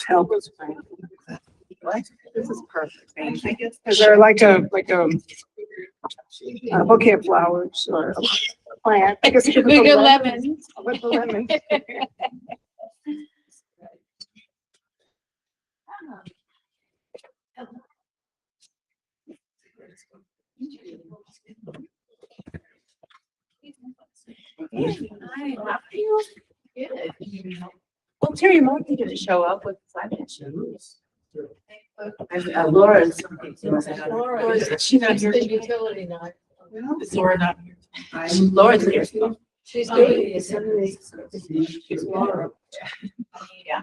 Help. This is perfect. Is there like a bouquet of flowers or a plant? I guess Big lemons. With the lemons. Well, Terry Martin didn't show up with financials. Laura's. She's not here. Utility night. Is Laura not here? Laura's here. She's doing She's Laura. Yeah.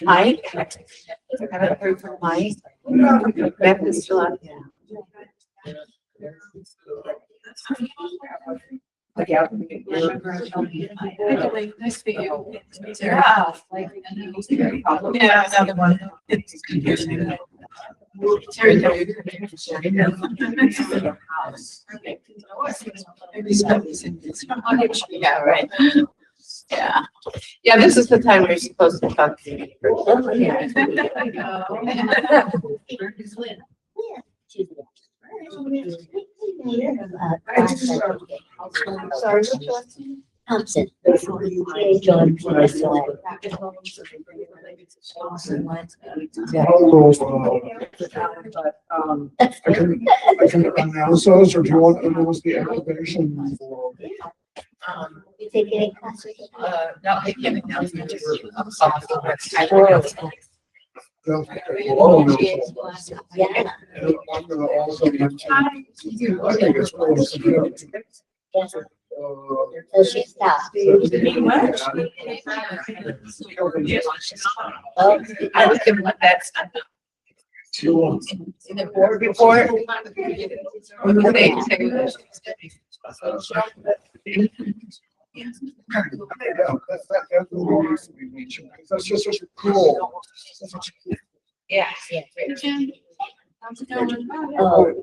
Mike, I haven't heard from Mike. Beth is still out. Yeah. Nice to meet you. Yeah, another one. It's confusing. Terry, yeah, right. Yeah. Yeah, this is the time we're supposed to talk to you. Sorry, Thompson. John. I can announce those, or do you want to announce the application for? You take any classes? Not making an announcement. Yeah. I'm gonna also mention, I think it's really significant. So she stopped. Well, I was gonna let that. In the board report. That's just such a cool. Yeah. oh,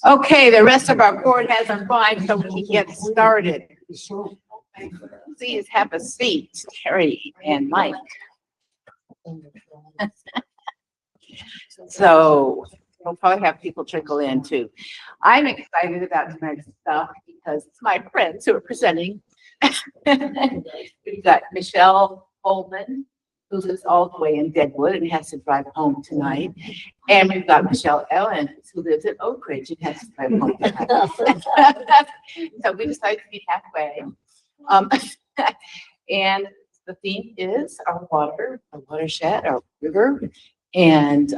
Okay, the rest of our board has arrived, so we can get started. Please have a seat, Terry and Mike. So we'll probably have people trickle in too. I'm excited about tonight's stuff because it's my friends who are presenting. We've got Michelle Holman, who lives all the way in Deadwood and has to drive home tonight. And we've got Michelle Ellens, who lives in Oak Ridge and has to drive home tonight. So we decided to meet halfway. And the theme is our water, our watershed, our river. And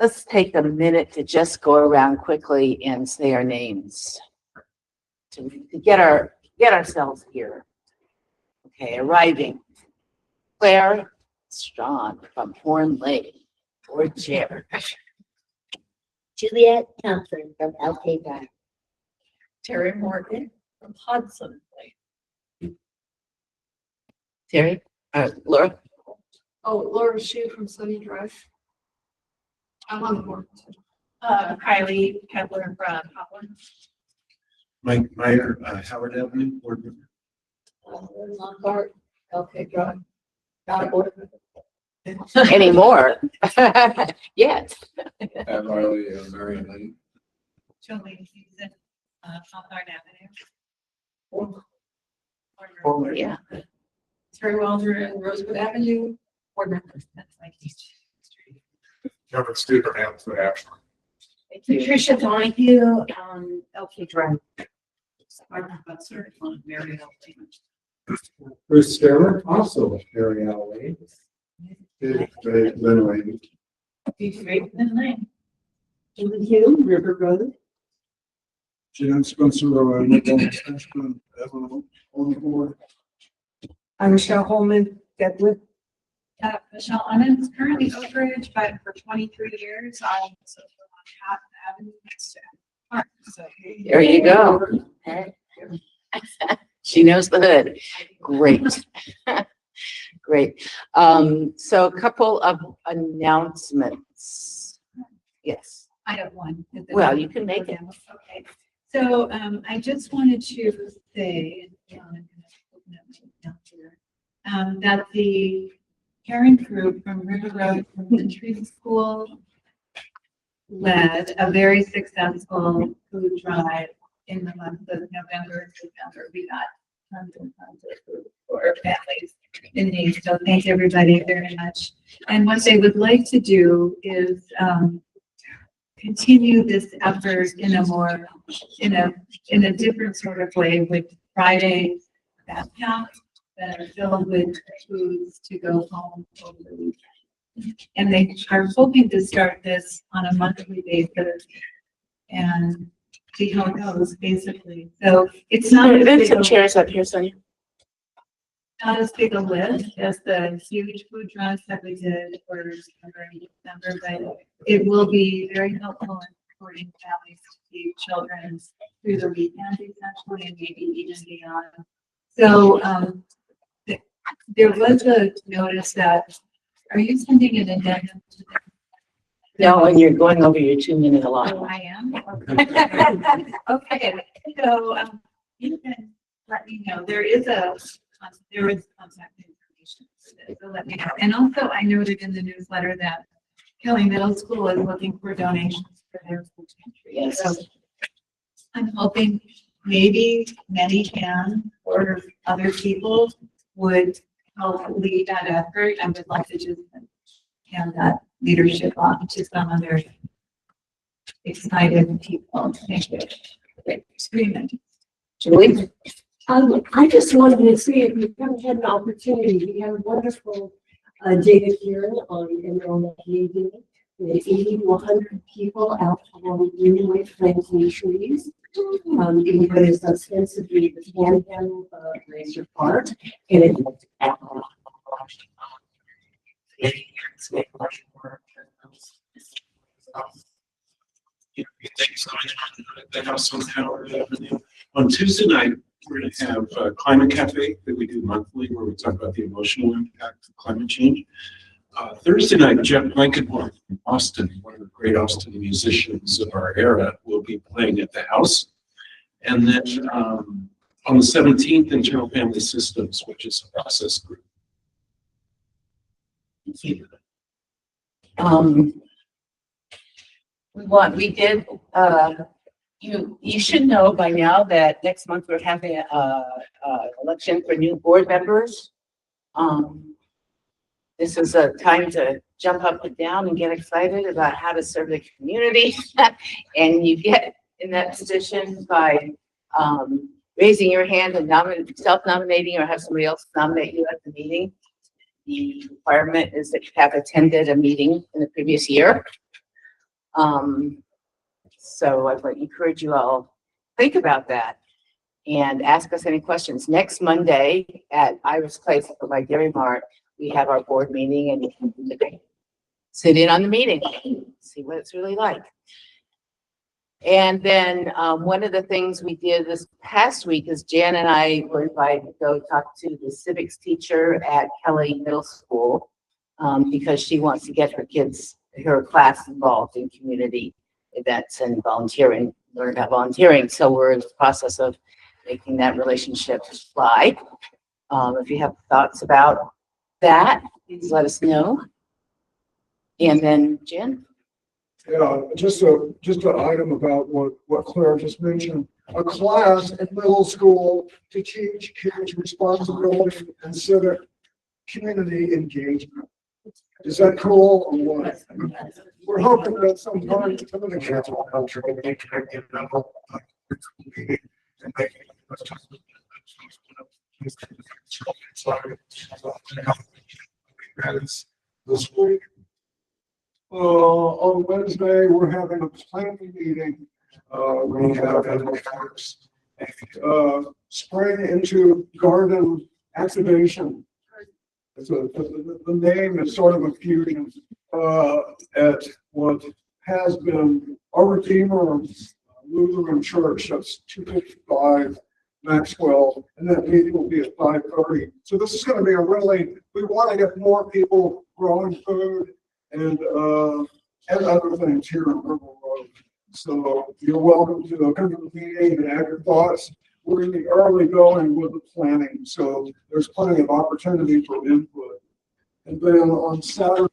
let's take a minute to just go around quickly and say our names to get ourselves here. Okay, arriving. Claire Strawn from Horn Lake, or Chair. Juliet Thompson from LK Drive. Terry Morgan from Hudson. Terry, Laura. Oh, Laura Shue from Sunny Drive. I'm on the board. Kylie Kepler from Hopland. Mike Meyer, Howard Avenue, board member. Lockhart, LK Drive. Anymore? Yes. Pat Riley, Marion Lane. Julie Houston, Hawthorne Avenue. Yeah. Terry Wilder and Rosewood Avenue, board members. That's like Kevin Studer, Hampton, Ashland. Patricia Donahue, LK Drive. Mary Bruce Sterler, also Harry Alley. Lynn Lane. Lane. Julie Hugh, River Road. Jan Spencer, Nick Ashman, Evan on the board. I'm Michelle Holman, Deadwood. Michelle Emmons, currently Oak Ridge, but for 23 years, I was on Hatton Avenue next to Park. So There you go. She knows the hood. Great. Great. So a couple of announcements. Yes. I have one. Well, you can make it. Okay. So, I just wanted to say, that the parent group from River Road Elementary School led a very successful food drive in the month of November and December. We got tons and tons of food for families in need. So thank everybody very much. And what they would like to do is continue this effort in a more, in a different sort of way with Friday backpacks that are filled with foods to go home over the weekend. And they are hoping to start this on a monthly basis and see how it goes, basically. So it's not as There's big some a, chairs up here, Sonia. not as big a list as the huge food drives that we did for December and December, but it will be very helpful in supporting families to feed children through the weekend essentially, and maybe even beyond. So, there was a notice that, are you sending an addendum to the? No, and you're going over your 2-minute Oh, allotment. I am? Okay, so, you can let me know, there is contact information, so let me know. And also, I noted in the newsletter that Kelly Middle School is looking for donations for their food pantry. Yes. So I'm hoping maybe many can, or other people would help lead that effort. I would like to just hand that leadership off to some other excited people. Thank you. Agreement. Julie? I just wanted to see if you haven't had an opportunity. We had a wonderful data hearing on MLPD. We had 80 to 100 people out along Willamette planting trees. In what is ostensibly the Panhandle of Glacier Park, and it looked On Tuesday night, we're going to have a climate cafe that we do monthly, where we talk about the emotional impact of climate change. Thursday night, Jeff Blankenhorn from Austin, one of the great Austin musicians of our era, will be playing at the house. And then on the 17th, Internal Family Systems, which is a process group. You should know by now that next month we're having a election for new board members. This is a time to jump up and down and get excited about how to serve the community. And you get in that position by raising your hand and self-nominating, or have somebody else nominate you at the meeting. The requirement is that you have attended a meeting in the previous year. So I would encourage you all think about that and ask us any questions. Next Monday at Iris Place by Dairy Mart, we have our board meeting, and you can sit in on the meeting, see what it's really like. And then one of the things we did this past week is Jan and I were invited to go talk to the civics teacher at Kelly Middle School because she wants to get her class involved in community events and volunteering, learn about volunteering. So we're in the process of making that relationship fly. If you have thoughts about that, please let us know. And then Jen? Yeah, just an item about what Claire just mentioned. A class in middle school to teach kids responsibility and civic community engagement. Is that cool or what? We're hoping that sometime some of the kids will come to this week. On Wednesday, we're having a planning meeting. We have spring into garden activation. The name is sort of a fusion at what has been our Redeemer Lutheran Church. That's 255 Maxwell, and that meeting will be at 5:30. So this is gonna be a really, we want to get more people growing food and other things here in River Road. So you're welcome to come to the meeting and add your thoughts. We're in the early going with the planning, so there's plenty of opportunity for input. And then on Saturday,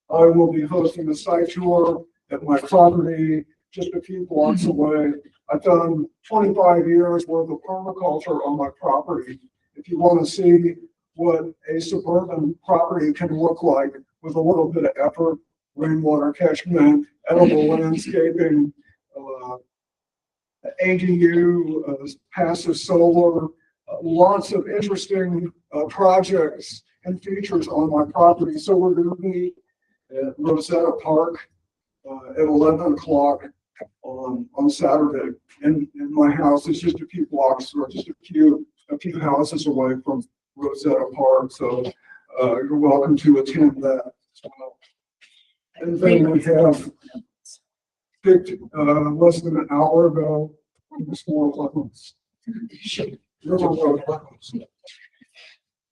I will be hosting a site tour at my property just a few blocks away. I've done 25 years worth of permaculture on my property. If you want to see what a suburban property can look like with a little bit of effort, rainwater catchment, edible landscaping, ADU, passive solar, lots of interesting projects and features on my property. So we're going to be at Rosetta Park at 11 o'clock on Saturday. And my house is just a few blocks or just a few houses away from Rosetta Park. So you're welcome to attend that as well. And then we have picked less than an hour ago,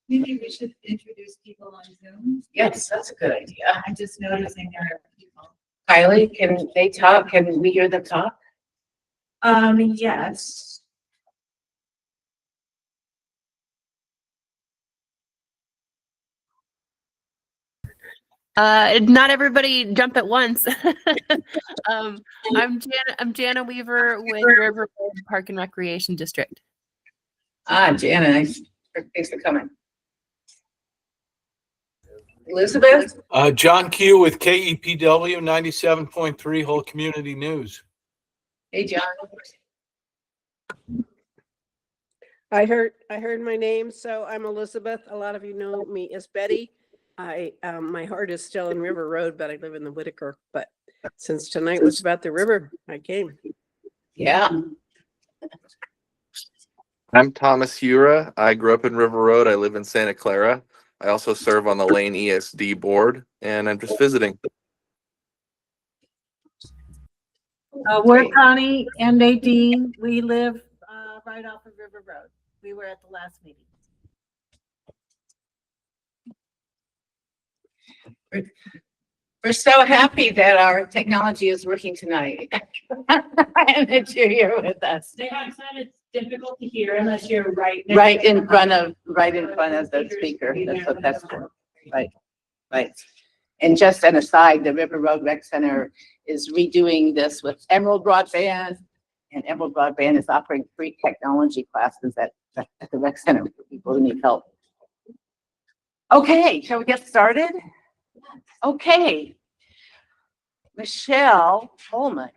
Maybe we should introduce people on Zoom. Yes, that's a good idea. I'm just noticing there are people. Kylie, can they talk? Can we hear them talk? Yes. Not everybody jump at once. I'm Jana Weaver with River Road Park and Recreation District. Jana, thanks for coming. Elizabeth? John Q with KEPW 97.3 Whole Community News. Hey, John. I heard my name, so I'm Elizabeth. A lot of you know me as Betty. My heart is still in River Road, but I live in the Whitaker. But since tonight was about the river, I came. Yeah. I'm Thomas Hura. I grew up in River Road. I live in Santa Clara. I also serve on the Lane ESD board, and I'm just visiting. We're Connie and Nadine. We live right off of River Road. We were at the last meeting. We're so happy that our technology is working tonight. And that you're here with us. They have said it's difficult to hear unless you're right in front of the speaker. That's for. Right. And just an aside, the River Road Rec Center is redoing this with Emerald Broadband, and Emerald Broadband is offering free technology classes at the Rec Center for people who need help. Okay, shall we get started? Okay. Michelle Holman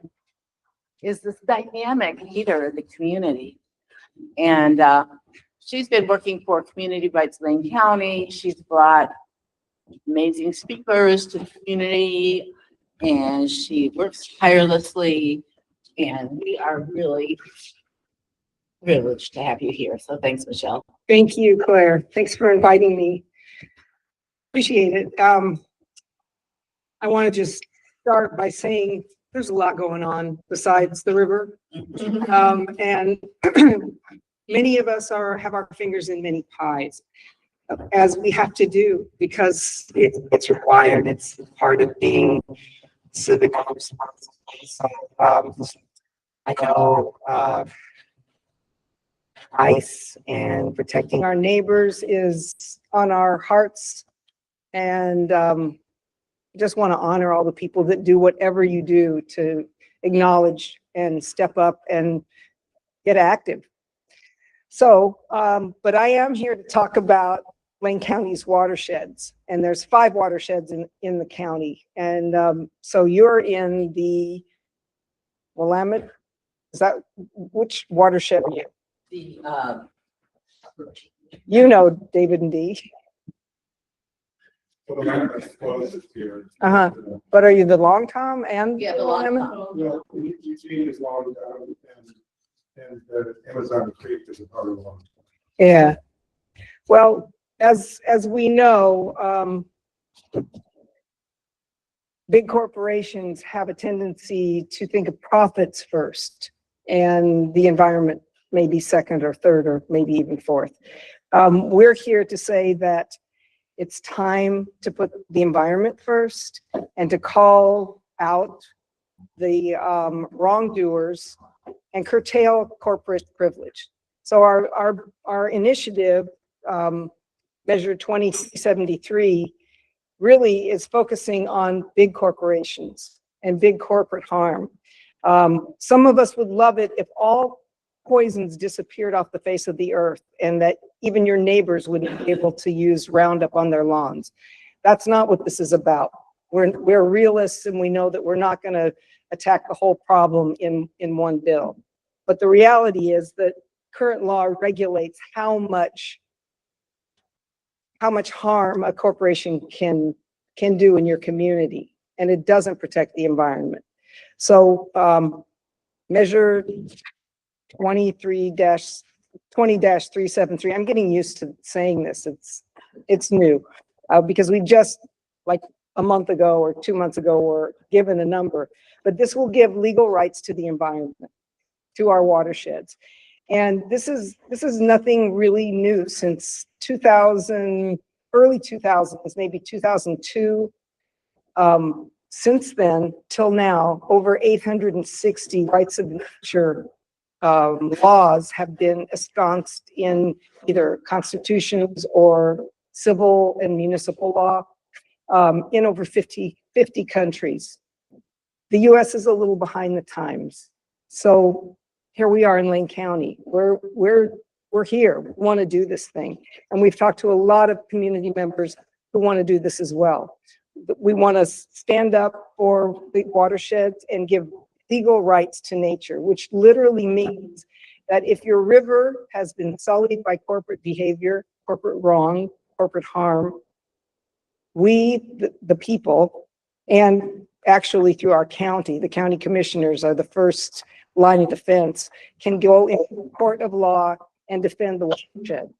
is this dynamic leader in the community. And she's been working for Community Rights Lane County. She's brought amazing speakers to the community, and she works tirelessly. And we are really privileged to have you here. So thanks, Michelle. Thank you, Claire. Thanks for inviting me. Appreciate it. I want to just start by saying there's a lot going on besides the river. And many of us have our fingers in many pies, as we have to do, because it's required. It's part of being civic responsible. So, I know ICE and protecting our neighbors is on our hearts, and just want to honor all the people that do whatever you do to acknowledge and step up and get active. So, but I am here to talk about Lane County's watersheds, and there's 5 watersheds in the county. And so you're in the Willamette, is that, which watershed are you? You know, David and Dee. But are you the Long Tom and the Long Tom? No, Eugene is Long Tom, and Amazon Creek is a part of Long Tom. Yeah. Well, as we know, big corporations have a tendency to think of profits first and the environment maybe second or third, or maybe even fourth. We're here to say that it's time to put the environment first and to call out the wrongdoers and curtail corporate privilege. So our initiative, Measure 2073, really is focusing on big corporations and big corporate harm. Some of us would love it if all poisons disappeared off the face of the earth and that even your neighbors wouldn't be able to use Roundup on their lawns. That's not what this is about. We're realists, and we know that we're not going to attack the whole problem in one bill. But the reality is that current law regulates how much harm a corporation can do in your community, and it doesn't protect the environment. So Measure 20-373, I'm getting used to saying this. It's new because we just, like a month ago or 2 months ago, were given a number, but this will give legal rights to the environment, to our watersheds. And this is nothing really new. Since 2000, early 2000s, maybe 2002. Since then till now, over 860 rights of nature laws have been ensconced in either constitutions or civil and municipal law in over 50 countries. The US is a little behind the times. So here we are in Lane County. We're here, we want to do this thing. And we've talked to a lot of community members who want to do this as well. We want to stand up for the watersheds and give legal rights to nature, which literally means that if your river has been sullied by corporate behavior, corporate wrong, corporate harm, we, the people, and actually through our county, the county commissioners are the first line of defense, can go in the court of law and defend the watershed.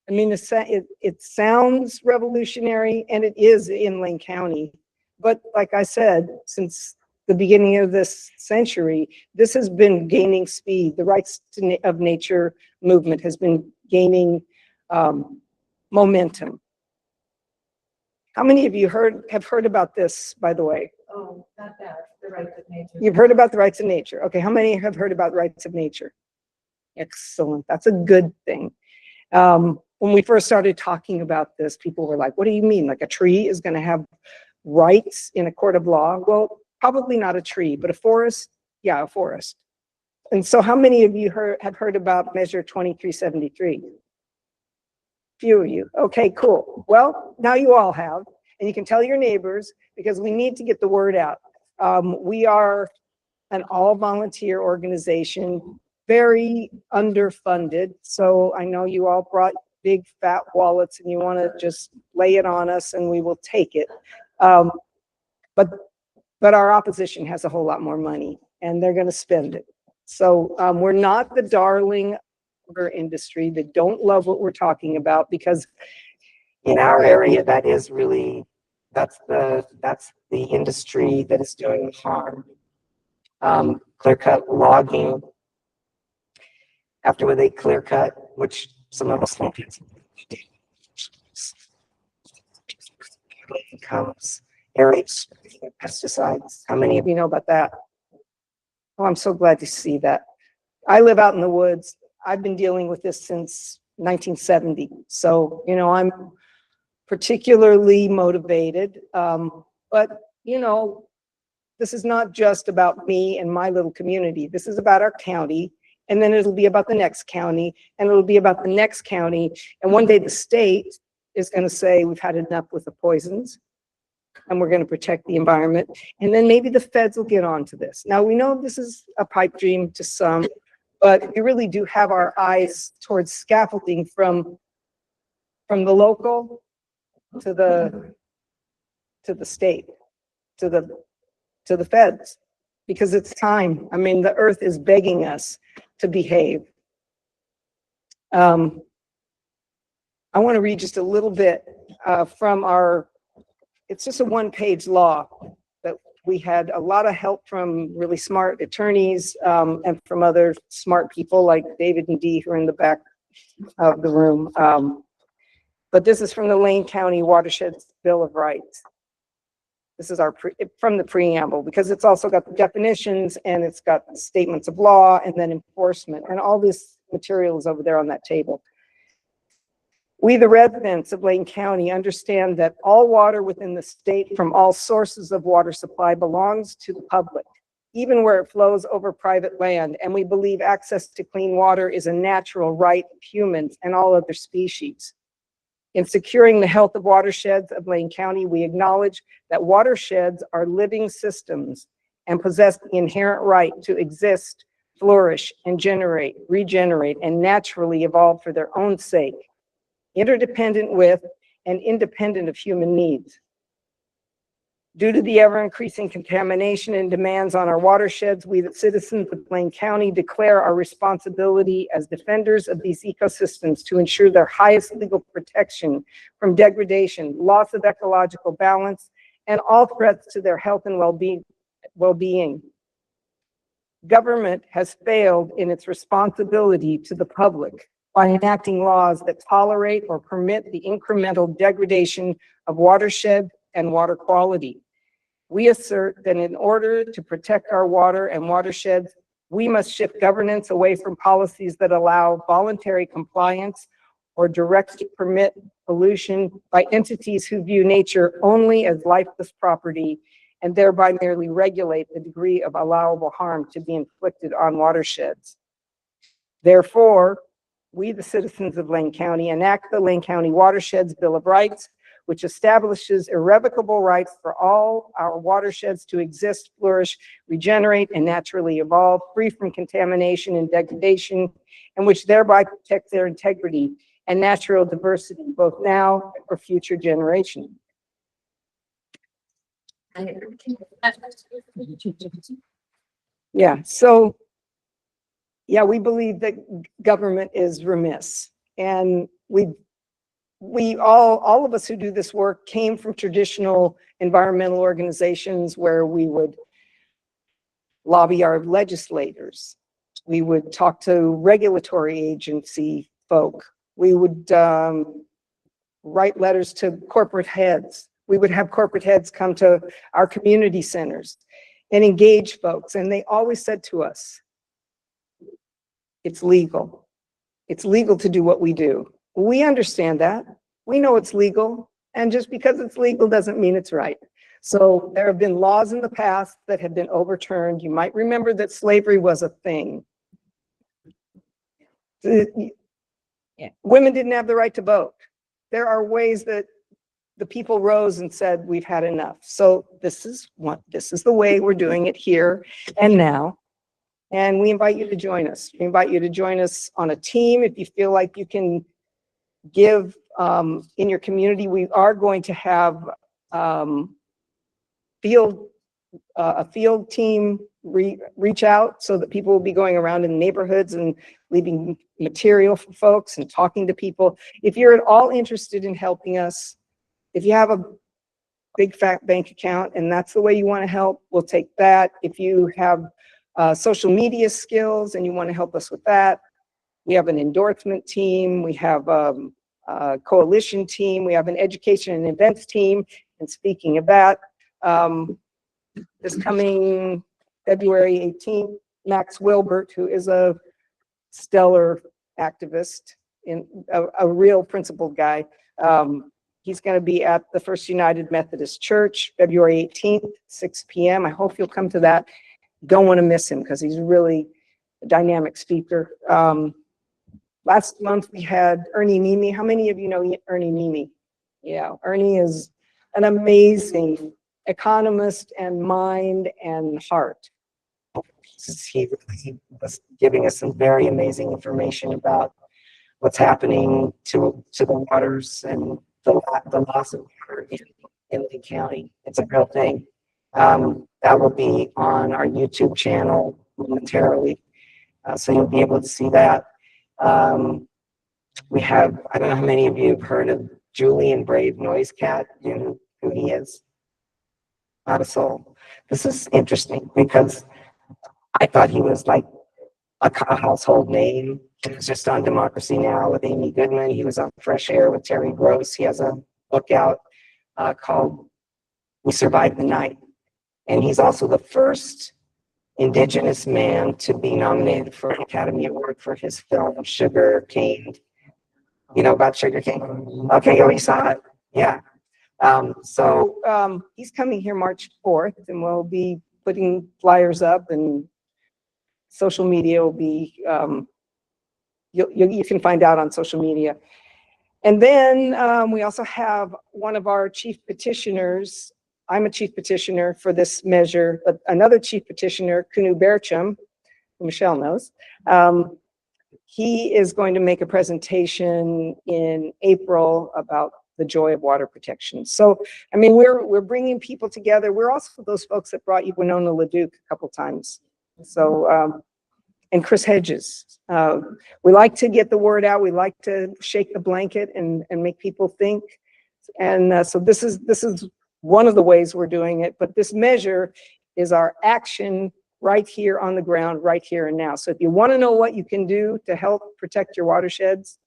I mean, it sounds revolutionary, and it is in Lane County. But like I said, since the beginning of this century, this has been gaining speed. The rights of nature movement has been gaining momentum. How many of you have heard about this, by the way? Oh, not that, the rights of nature. You've heard about the rights of nature. Okay, how many have heard about rights of nature? Excellent, that's a good thing. When we first started talking about this, people were like, what do you mean? Like a tree is gonna have rights in a court of law? Well, probably not a tree, but a forest, yeah, a forest. And so how many of you have heard about Measure 2373? Few of you. Okay, cool. Well, now you all have, and you can tell your neighbors because we need to get the word out. We are an all-volunteer organization, very underfunded. So I know you all brought big fat wallets and you want to just lay it on us and we will take it. But our opposition has a whole lot more money and they're going to spend it. So we're not the darling industry that don't love what we're talking about, because in our area that is really that's the industry that is doing harm. Clear cut logging, after they clear cut, which some of us won't do, comes aerates, pesticides. How many of you know about that? Oh, I'm so glad to see that. I live out in the woods. I've been dealing with this since 1970. So, you know, I'm particularly motivated. But, you know, this is not just about me and my little community. This is about our county. And then it'll be about the next county. And it'll be about the next county. And one day the state is going to say, we've had enough with the poisons. And we're going to protect the environment. And then maybe the feds will get onto this. Now, we know this is a pipe dream to some. But we really do have our eyes towards scaffolding from the local to the state, to the feds, because it's time. I mean, the earth is begging us to behave. I want to read just a little bit from our, it's just a one-page law that we had a lot of help from really smart attorneys, and from other smart people like David and Dee, who are in the back of the room. But this is from the Lane County Watersheds Bill of Rights. This is from the preamble, because it's also got the definitions and it's got statements of law and then enforcement, and all this material is over there on that table. We, the residents of Lane County, understand that all water within the state from all sources of water supply belongs to the public, even where it flows over private land. And we believe access to clean water is a natural right of humans and all other species. In securing the health of watersheds of Lane County, we acknowledge that watersheds are living systems and possess the inherent right to exist, flourish, and regenerate, and naturally evolve for their own sake, interdependent with and independent of human needs. Due to the ever-increasing contamination and demands on our watersheds, we, the citizens of Lane County, declare our responsibility as defenders of these ecosystems to ensure their highest legal protection from degradation, loss of ecological balance, and all threats to their health and well-being. Government has failed in its responsibility to the public by enacting laws that tolerate or permit the incremental degradation of watershed and water quality. We assert that in order to protect our water and watersheds, we must shift governance away from policies that allow voluntary compliance or directly permit pollution by entities who view nature only as lifeless property and thereby merely regulate the degree of allowable harm to be inflicted on watersheds. Therefore, we, the citizens of Lane County, enact the Lane County Watersheds Bill of Rights, which establishes irrevocable rights for all our watersheds to exist, flourish, regenerate, and naturally evolve, free from contamination and degradation, and which thereby protects their integrity and natural diversity, both now and for future generations. Yeah, so, yeah, we believe that government is remiss, and all of us who do this work came from traditional environmental organizations where we would lobby our legislators. We would talk to regulatory agency folk. We would write letters to corporate heads. We would have corporate heads come to our community centers and engage folks. And they always said to us, it's legal. It's legal to do what we do. We understand that. We know it's legal. And just because it's legal doesn't mean it's right. So there have been laws in the past that have been overturned. You might remember that slavery was a thing. Women didn't have the right to vote. There are ways that the people rose and said, we've had enough. So this is the way we're doing it here and now. And we invite you to join us. We invite you to join us on a team. If you feel like you can give in your community, we are going to have a field team reach out so that people will be going around in neighborhoods and leaving material for folks and talking to people. If you're at all interested in helping us, if you have a big fat bank account and that's the way you want to help, we'll take that. If you have social media skills and you want to help us with that, we have an endorsement team, we have a coalition team, we have an education and events team. And speaking of that, this coming February 18th, Max Wilbert, who is a stellar activist, a real principled guy, he's going to be at the First United Methodist Church, February 18th, 6 p.m. I hope you'll come to that. Don't want to miss him because he's really a dynamic speaker. Last month we had Ernie Nemi. How many of you know Ernie Nemi? Yeah, Ernie is an amazing economist and mind and heart. He was giving us some very amazing information about what's happening to the waters and the loss of water in Lee County. It's a real thing. That will be on our YouTube channel momentarily, so you'll be able to see that. We have, I don't know how many of you have heard of Julian Brave Noise Cat. You know who he is? not a soul. This is interesting because I thought he was like a household name. He was just on Democracy Now! With Amy Goodman. He was on Fresh Air with Terry Gross. He has a book out called We Survived the Night. And he's also the first Indigenous man to be nominated for an Academy Award for his film Sugar Cane. You know about Sugar Cane? Okay, oh, you saw it? Yeah. He's coming here March 4th, and we'll be putting flyers up, and social media will be, you can find out on social media. And then we also have one of our chief petitioners. I'm a chief petitioner for this measure, but another chief petitioner, Kunu Bercham, who Michelle knows, he is going to make a presentation in April about the joy of water protection. So, I mean, we're bringing people together. We're also those folks that brought you Winona LaDuke a couple times. So, and Chris Hedges. We like to get the word out. We like to shake the blanket and make people think. And so this is one of the ways we're doing it. But this measure is our action right here on the ground, right here and now. So if you want to know what you can do to help protect your watersheds,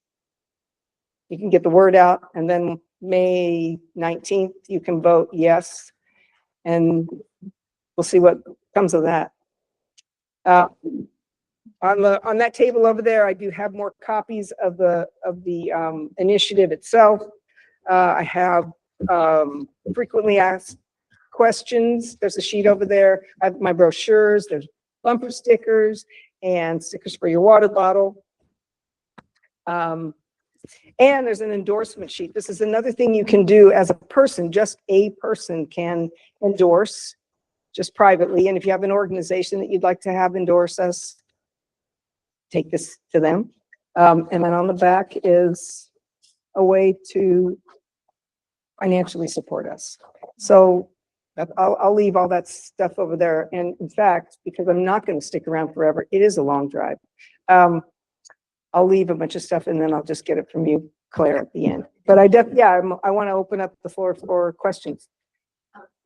you can get the word out, and then May 19th, you can vote yes, and we'll see what comes of that. On that table over there, I do have more copies of the initiative itself. I have frequently asked questions. There's a sheet over there. I have my brochures. There's bumper stickers and stickers for your water bottle. And there's an endorsement sheet. This is another thing you can do as a person. Just a person can endorse just privately. And if you have an organization that you'd like to have endorse us, take this to them. And then on the back is a way to financially support us. So I'll leave all that stuff over there. And in fact, because I'm not going to stick around forever, it is a long drive. I'll leave a bunch of stuff and then I'll just get it from you, Claire, at the end. But I want to open up the floor for questions.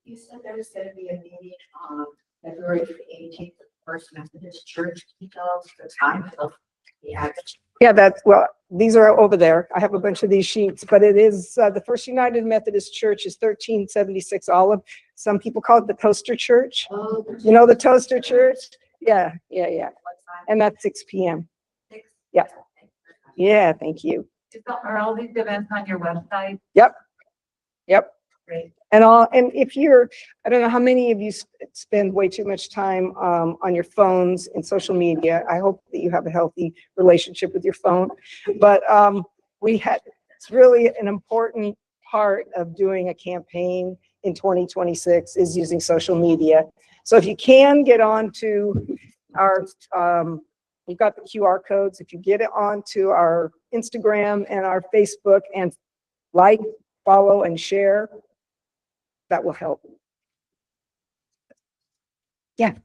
You said there was going to be a meeting on February 18th at First Methodist Church. Can you tell us the time of the action? Yeah, well, these are over there. I have a bunch of these sheets, but it is the First United Methodist Church is 1376 Olive. Some people call it the Toaster Church. Oh, you know the Toaster Church? Yeah. And that's 6 p.m. Yeah. Yeah, thank you. Are all these events on your website? Yep. Great. And if I don't know how many of you spend way too much time on your phones and social media. I hope that you have a healthy relationship with your phone. But it's really an important part of doing a campaign in 2026 is using social media. So if you can get on to our, we've got the QR codes. If you get it onto our Instagram and our Facebook and like, follow, and share, that will help. Yeah.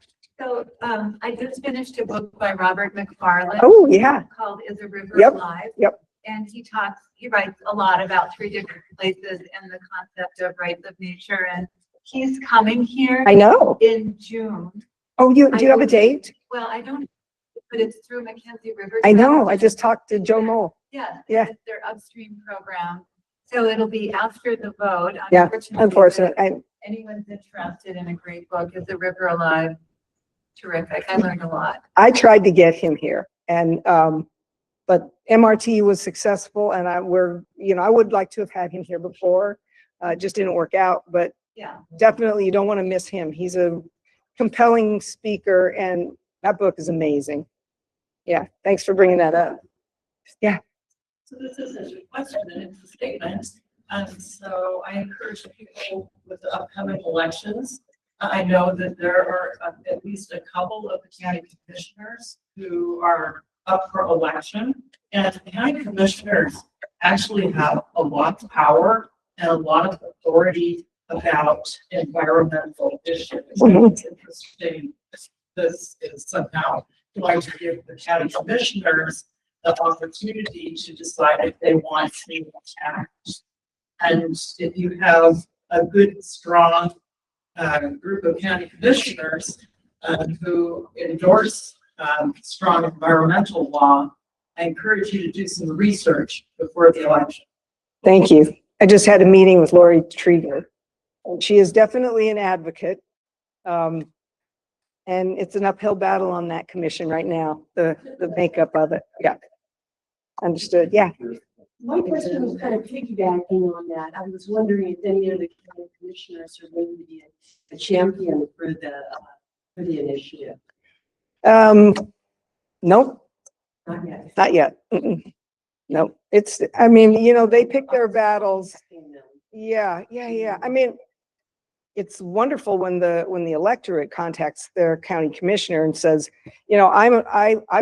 So I just finished a book by Robert McFarland. Oh, yeah. Called Is a River Yep. Alive? Yep. And he writes a lot about 3 different places and the concept of rights of nature. And he's coming here. I know. In June. Oh, do you have a date? Well, I don't, but it's through Mackenzie River. I know. I just talked to Joe Mole. Yeah. Yeah. It's their upstream program. So it'll be after the vote. Yeah, unfortunately. Anyone's interested in a great book, Is the River Alive? Terrific. I learned a lot. I tried to get him here, and but MRT was successful, and I would like to have had him here before. It just didn't work out, but yeah, definitely you don't want to miss him. He's a compelling speaker, and that book is amazing. Yeah, thanks for bringing that up. Yeah. So this isn't a question, and it's a statement. And so I encourage people with the upcoming elections. I know that there are at least a couple of the county commissioners who are up for election. And county commissioners actually have a lot of power and a lot of authority about environmental issues. It's interesting. This is somehow going to give the county commissioners the opportunity to decide if they want to act. And if you have a good, strong group of county commissioners who endorse strong environmental law. I encourage you to do some research before the election. Thank you. I just had a meeting with Lori Trieger. She is definitely an advocate. And it's an uphill battle on that commission right now, the makeup of it. Yeah. Understood. Yeah. My question was kind of piggybacking on that. I was wondering if any of the county commissioners are going to be a champion for the initiative. Nope, Not yet. not yet. Mm-mm. Nope. It's, I mean, you know, they pick their battles. Yeah. I mean, it's wonderful when the electorate contacts their county commissioner and says, you know, I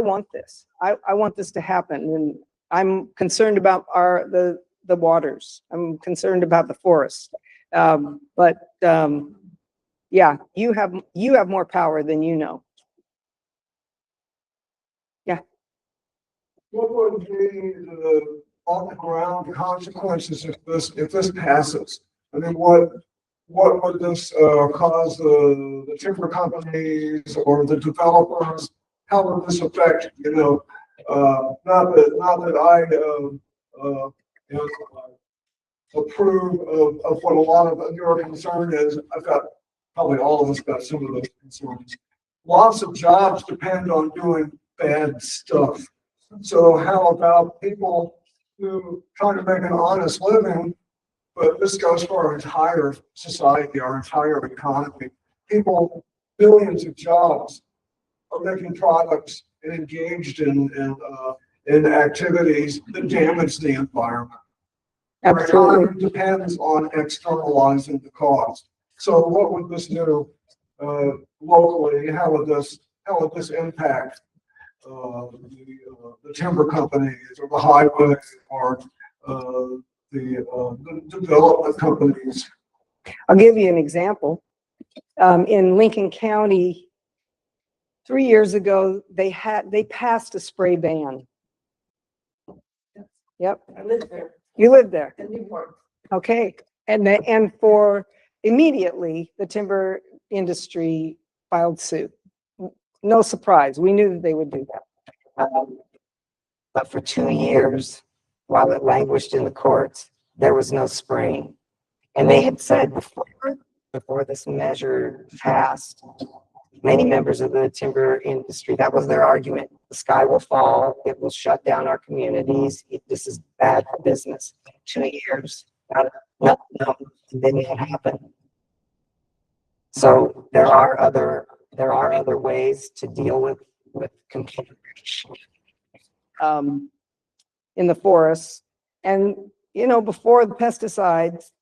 want this. I want this to happen, and I'm concerned about the waters. I'm concerned about the forest. Yeah, you have more power than you know. Yeah. What would be the on the ground consequences if this passes? I mean, what would this cause the timber companies or the developers? How would this affect, you know, not that I you know, approve of what a lot of your concern is. I've got, probably all of us got some of those concerns. Lots of jobs depend on doing bad stuff. So how about people who try to make an honest living? But this goes for our entire society, our entire economy. People, billions of jobs are making products and engaged in activities that damage the environment. Our economy depends on externalizing the cost. So what would this do locally? How would this impact the timber companies or the highway or the development companies? I'll give you an example. In Lincoln County, 3 years ago, they passed a spray ban. Yep. I live there. You live there. In Newport. Okay. And for immediately, the timber industry filed suit. No surprise. We knew that they would do that. But for 2 years, while it languished in the courts, there was no spraying. And they had said before this measure passed, many members of the timber industry, that was their argument. The sky will fall. It will shut down our communities. This is bad for business. 2 years. No, it didn't happen. So there are other ways to deal with contamination. In the forests. And, you know, before the pesticides,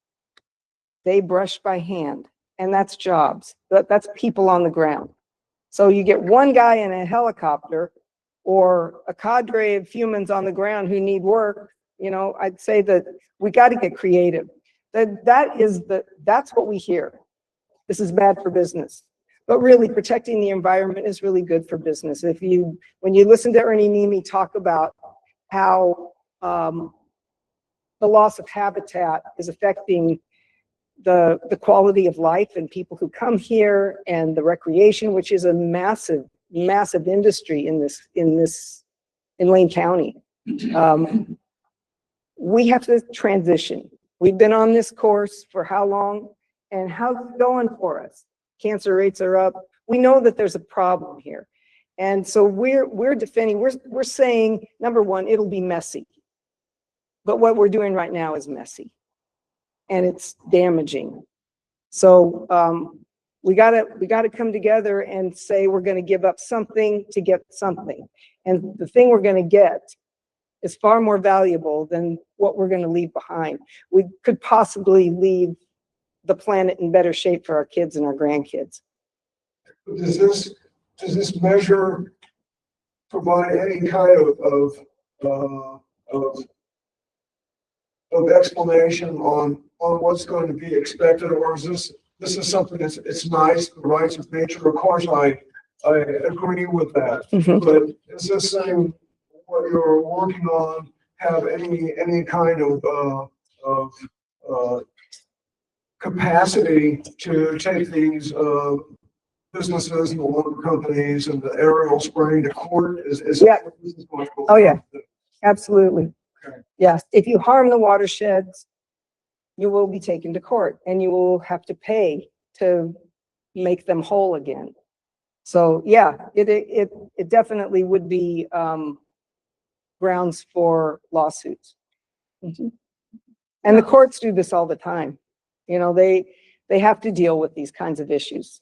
they brush by hand, and that's jobs. That's people on the ground. So you get one guy in a helicopter or a cadre of humans on the ground who need work. You know, I'd say that we got to get creative. That's what we hear. This is bad for business. But really, protecting the environment is really good for business. When you listen to Ernie Nemi talk about how the loss of habitat is affecting the quality of life and people who come here, and the recreation, which is a massive industry in Lane County. We have to transition. We've been on this course for how long, and how's it going for us? Cancer rates are up. We know that there's a problem here. And so we're defending, we're saying, number one, it'll be messy. But what we're doing right now is messy, and it's damaging. So we gotta come together and say we're gonna give up something to get something. And the thing we're gonna get is far more valuable than what we're gonna leave behind. We could possibly leave the planet in better shape for our kids and our grandkids. Does this measure provide any kind of explanation on what's going to be expected, or is this is something it's nice, the rights of nature? Of course, I agree with that. But is this saying what you're working on have any kind of capacity to take these, businesses and the loan companies and the aerial spraying to court? Is Yeah. that what this is going to Oh, yeah. Absolutely. Okay. Yes, if you harm the watersheds, you will be taken to court and you will have to pay to make them whole again. So, yeah, it definitely would be, grounds for lawsuits. Mhm. And the courts do this all the time. You know, they have to deal with these kinds of issues.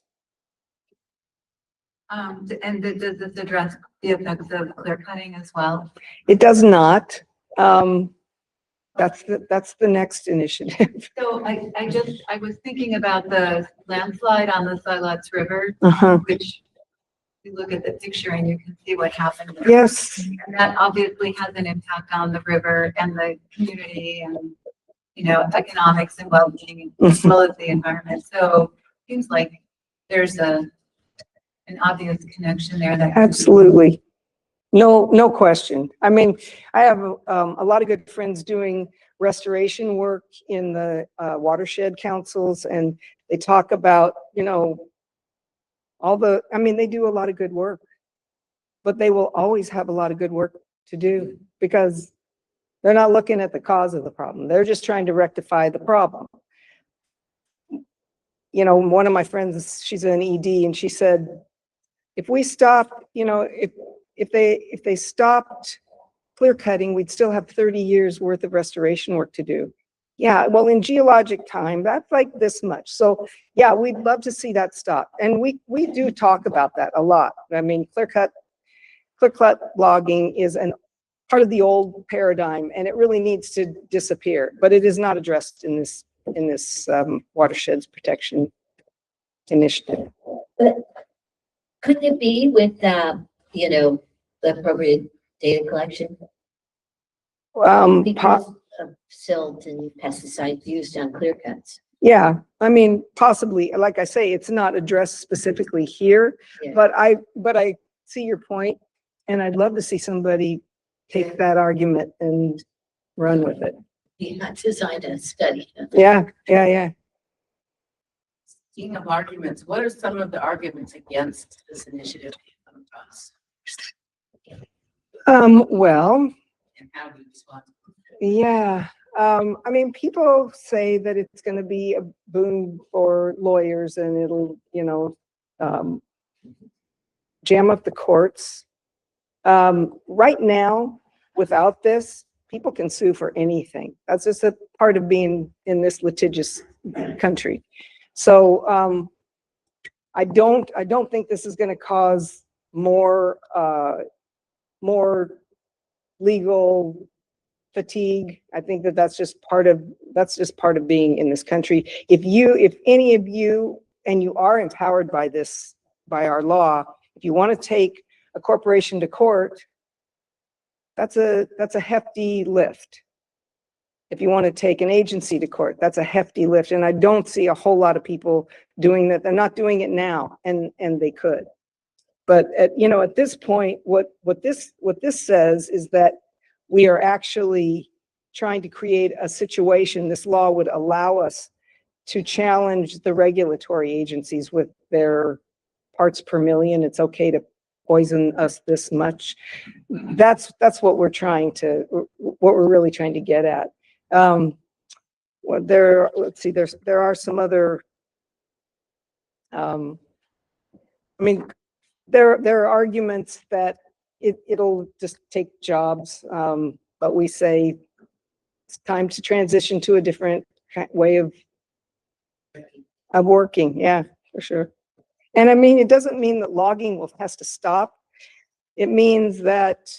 And does this address the effects of clear cutting as well? It does not. That's the next initiative. So I was thinking about the landslide on the Silots River, Uh-huh. which you look at the picture and you can see what happened. Yes. And that obviously has an impact on the river and the community and, you know, economics and well-being as well as the environment. So it seems like there's an obvious connection there that. Absolutely. No question. I mean, I have a lot of good friends doing restoration work in the watershed councils, and they talk about, you know, I mean, they do a lot of good work, but they will always have a lot of good work to do because they're not looking at the cause of the problem. They're just trying to rectify the problem. You know, one of my friends, she's an ED, and she said, if we stop, you know, if they stopped clear cutting, we'd still have 30 years worth of restoration work to do. Yeah, well, in geologic time, that's like this much. So yeah, we'd love to see that stop. And we do talk about that a lot. I mean, clear cut logging is part of the old paradigm, and it really needs to disappear, but it is not addressed in this watersheds protection initiative. But couldn't it be with, you know, the appropriate data collection? Because of silt and pesticides used on clear cuts. Yeah, I mean, possibly, like I say, it's not addressed specifically here, Yeah. but I see your point, and I'd love to see somebody take that argument and run with it. You not designed a study. Yeah. Speaking of arguments, what are some of the arguments against this initiative? Well, And how do you respond? yeah, I mean, people say that it's going to be a boon for lawyers and it'll, you know, jam up the courts. Right now, without this, people can sue for anything. That's just a part of being in this litigious country. So I don't think this is going to cause more legal fatigue. I think that's just part of being in this country. If any of you, and you are empowered by this, by our law, if you want to take a corporation to court, that's a hefty lift. If you want to take an agency to court, that's a hefty lift. And I don't see a whole lot of people doing that. They're not doing it now, and they could. But at this point, what this says is that we are actually trying to create a situation. This law would allow us to challenge the regulatory agencies with their parts per million. It's okay to poison us this much. That's what we're really trying to get at. Let's see, there are some other, I mean, there are arguments that it'll just take jobs, but we say it's time to transition to a different way of working. Yeah, for sure. And I mean, it doesn't mean that logging has to stop. It means that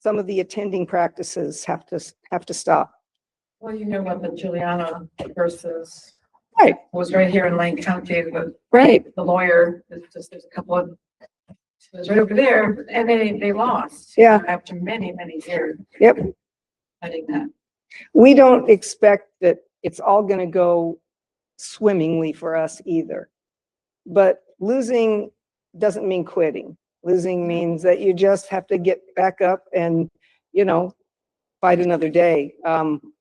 some of the attending practices have to stop. Well, you know about the Juliana versus. Right. Was right here in Lane County, but. Right. The lawyer, there's a couple of, it was right over there, and they lost. Yeah. After many years. Yep. Fighting that. We don't expect that it's all going to go swimmingly for us either. But losing doesn't mean quitting. Losing means that you just have to get back up and, fight another day.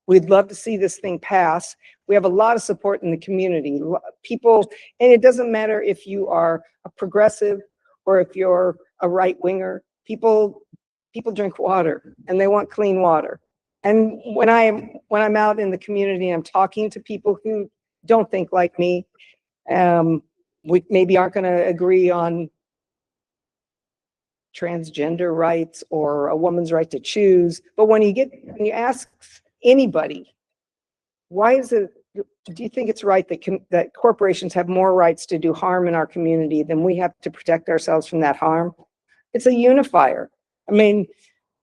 We'd love to see this thing pass. We have a lot of support in the community. People, and it doesn't matter if you are a progressive or if you're a right winger, people drink water and they want clean water. And when I'm out in the community, I'm talking to people who don't think like me. We maybe aren't going to agree on transgender rights or a woman's right to choose. But when you ask anybody, why is it, do you think it's right that corporations have more rights to do harm in our community than we have to protect ourselves from that harm? It's a unifier. I mean,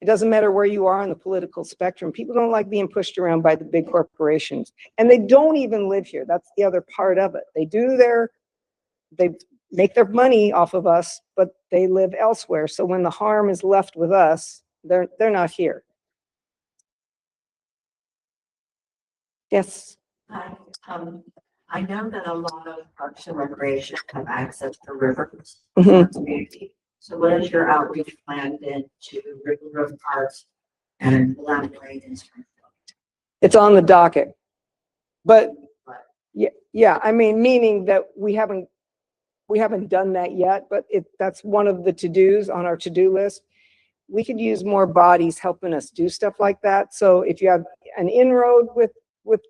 it doesn't matter where you are on the political spectrum. People don't like being pushed around by the big corporations. And they don't even live here. That's the other part of it. They make their money off of us, but they live elsewhere. So when the harm is left with us, they're not here. Yes. Hi, I know that a lot of parks and recreation have access to rivers in our community. So what is your outreach plan then to River Road Parks and Willamette and Springfield? It's on the docket. But yeah, I mean, meaning that we haven't done that yet, but that's one of the to-dos on our to-do list. We could use more bodies helping us do stuff like that. So if you have an inroad with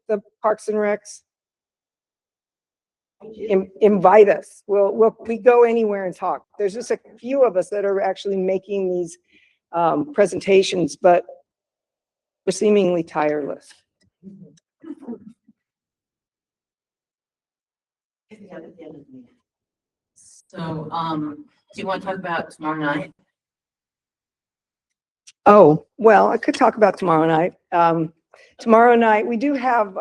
the Parks and Recs, invite us. We go anywhere and talk. There's just a few of us that are actually making these presentations, but we're seemingly tireless. So, do you want to talk about tomorrow night? Oh, well, I could talk about tomorrow night. Tomorrow night, we do have,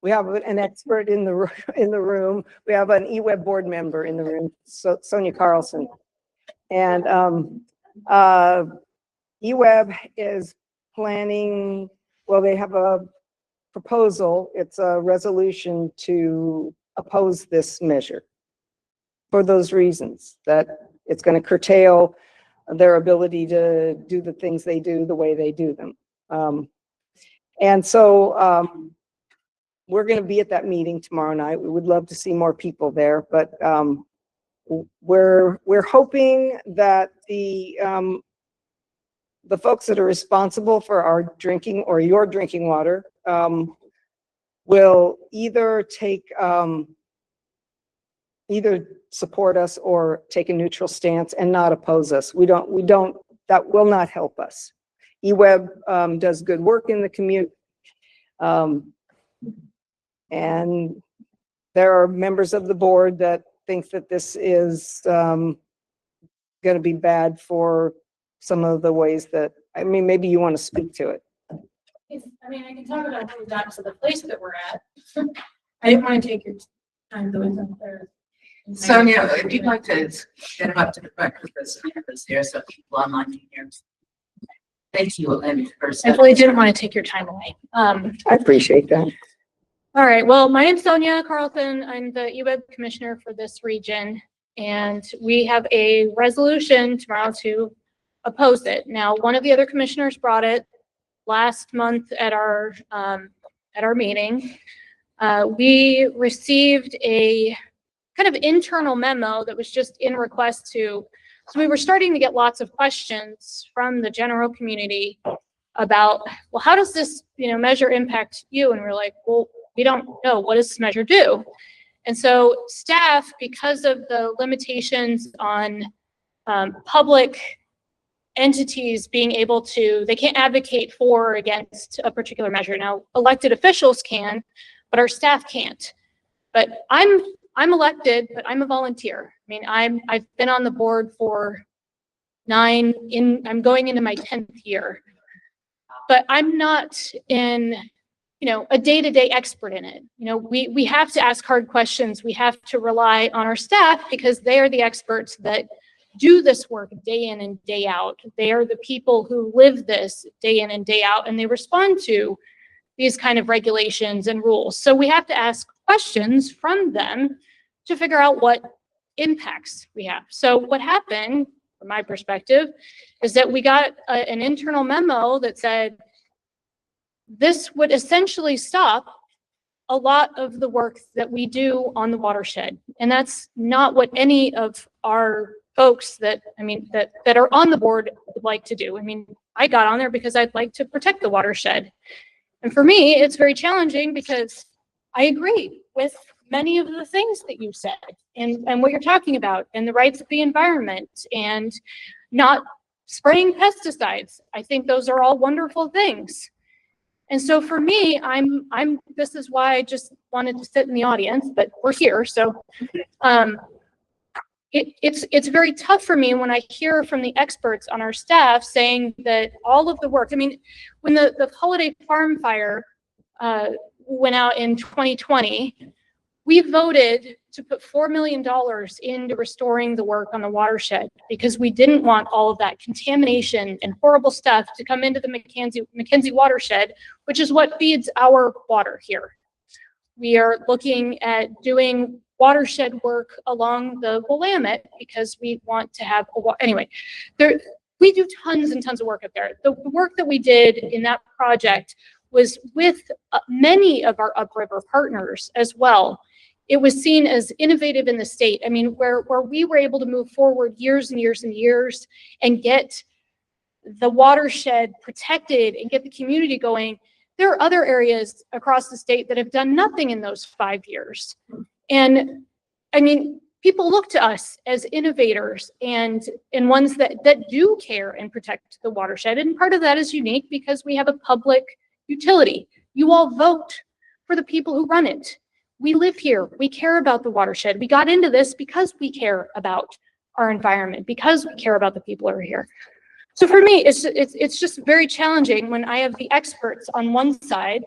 we have an expert in the room. We have an eWeb board member in the room, Sonia Carlson. And eWeb is planning, well, they have a proposal. It's a resolution to oppose this measure for those reasons, that it's going to curtail their ability to do the things they do the way they do them. And so we're going to be at that meeting tomorrow night. We would love to see more people there, but we're hoping that the folks that are responsible for our drinking or your drinking water will either either support us or take a neutral stance and not oppose us. That will not help us. eWeb does good work in the community. And there are members of the board that think that this is going to be bad for some of the ways that, I mean, maybe you want to speak to it. I mean, I can talk about how we got to the place that we're at. I didn't want to take your time going up there. Sonia, if you'd like to get up to the front because the here so people online can hear. Thank you, Ellen, first. I really didn't want to take your time away. I appreciate that. All right. Well, my name's Sonia Carlson. I'm the eWeb commissioner for this region, and we have a resolution tomorrow to oppose it. Now, one of the other commissioners brought it last month at our meeting. We received a kind of internal memo that was just in request to, so we were starting to get lots of questions from the general community about, well, how does this, measure impact you? And we're like, well, we don't know. What does this measure do? And so staff, because of the limitations on public entities being able to, they can't advocate for or against a particular measure. Now, elected officials can, but our staff can't. But I'm elected, but I'm a volunteer. I mean, I've been on the board for I'm going into my 10th year, but I'm not in, a day-to-day expert in it. We have to ask hard questions. We have to rely on our staff because they are the experts that do this work day in and day out. They are the people who live this day in and day out, and they respond to these kind of regulations and rules. So we have to ask questions from them to figure out what impacts we have. So what happened, from my perspective, is that we got an internal memo that said, this would essentially stop a lot of the work that we do on the watershed. And that's not what any of our folks that, I mean, that are on the board would like to do. I mean, I got on there because I'd like to protect the watershed. And for me, it's very challenging because I agree with many of the things that you said and what you're talking about and the rights of the environment and not spraying pesticides. I think those are all wonderful things. And so for me, this is why I just wanted to sit in the audience, but we're here. So it's very tough for me when I hear from the experts on our staff saying that all of the work, I mean, when the Holiday Farm fire went out in 2020, we voted to put $4 million into restoring the work on the watershed because we didn't want all of that contamination and horrible stuff to come into the McKenzie watershed, which is what feeds our water here. We are looking at doing watershed work along the Willamette because we want to have anyway, we do tons and tons of work up there. The work that we did in that project was with many of our upriver partners as well. It was seen as innovative in the state. I mean, where we were able to move forward years and years and years and get the watershed protected and get the community going. There are other areas across the state that have done nothing in those 5 years. And I mean, people look to us as innovators and ones that do care and protect the watershed. And part of that is unique because we have a public utility. You all vote for the people who run it. We live here. We care about the watershed. We got into this because we care about our environment, because we care about the people who are here. So for me, it's just very challenging when I have the experts on one side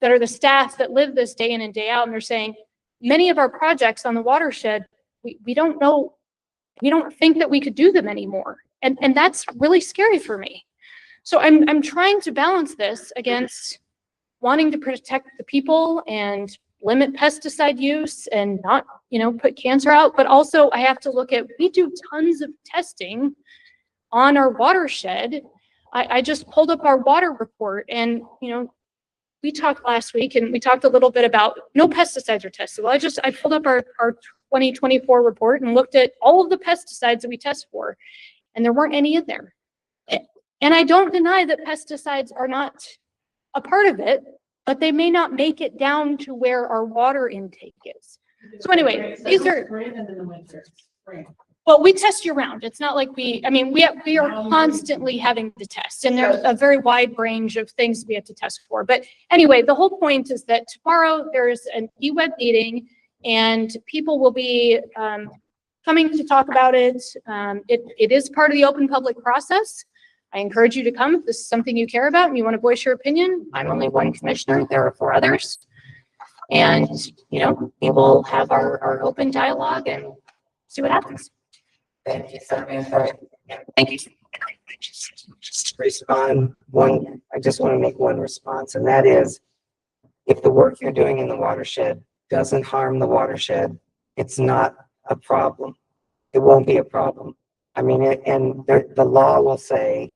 that are the staff that live this day in and day out, and they're saying many of our projects on the watershed, we don't know, we don't think that we could do them anymore. And that's really scary for me. So I'm trying to balance this against wanting to protect the people and limit pesticide use and not, put cancer out. But also I have to look at, we do tons of testing on our watershed. I just pulled up our water report and, we talked last week and we talked a little bit about no pesticides are tested. Well, I pulled up our 2024 report and looked at all of the pesticides that we test for, and there weren't any in there. And I don't deny that pesticides are not a part of it, but they may not make it down to where our water intake is. So anyway, these are, well, we test year round. It's not like we are constantly having to test, and there's a very wide range of things we have to test for. But anyway, the whole point is that tomorrow there's an EWEB meeting and people will be coming to talk about it. It is part of the open public process. I encourage you to come if this is something you care about and you want to voice your opinion. I'm only one commissioner. There are 4 others. And, we will have our open dialogue and see what happens. Thank you, Samantha. Thank you. Just respond one, I just want to make one response, and that is, if the work you're doing in the watershed doesn't harm the watershed, it's not a problem. It won't be a problem. I mean, the law will say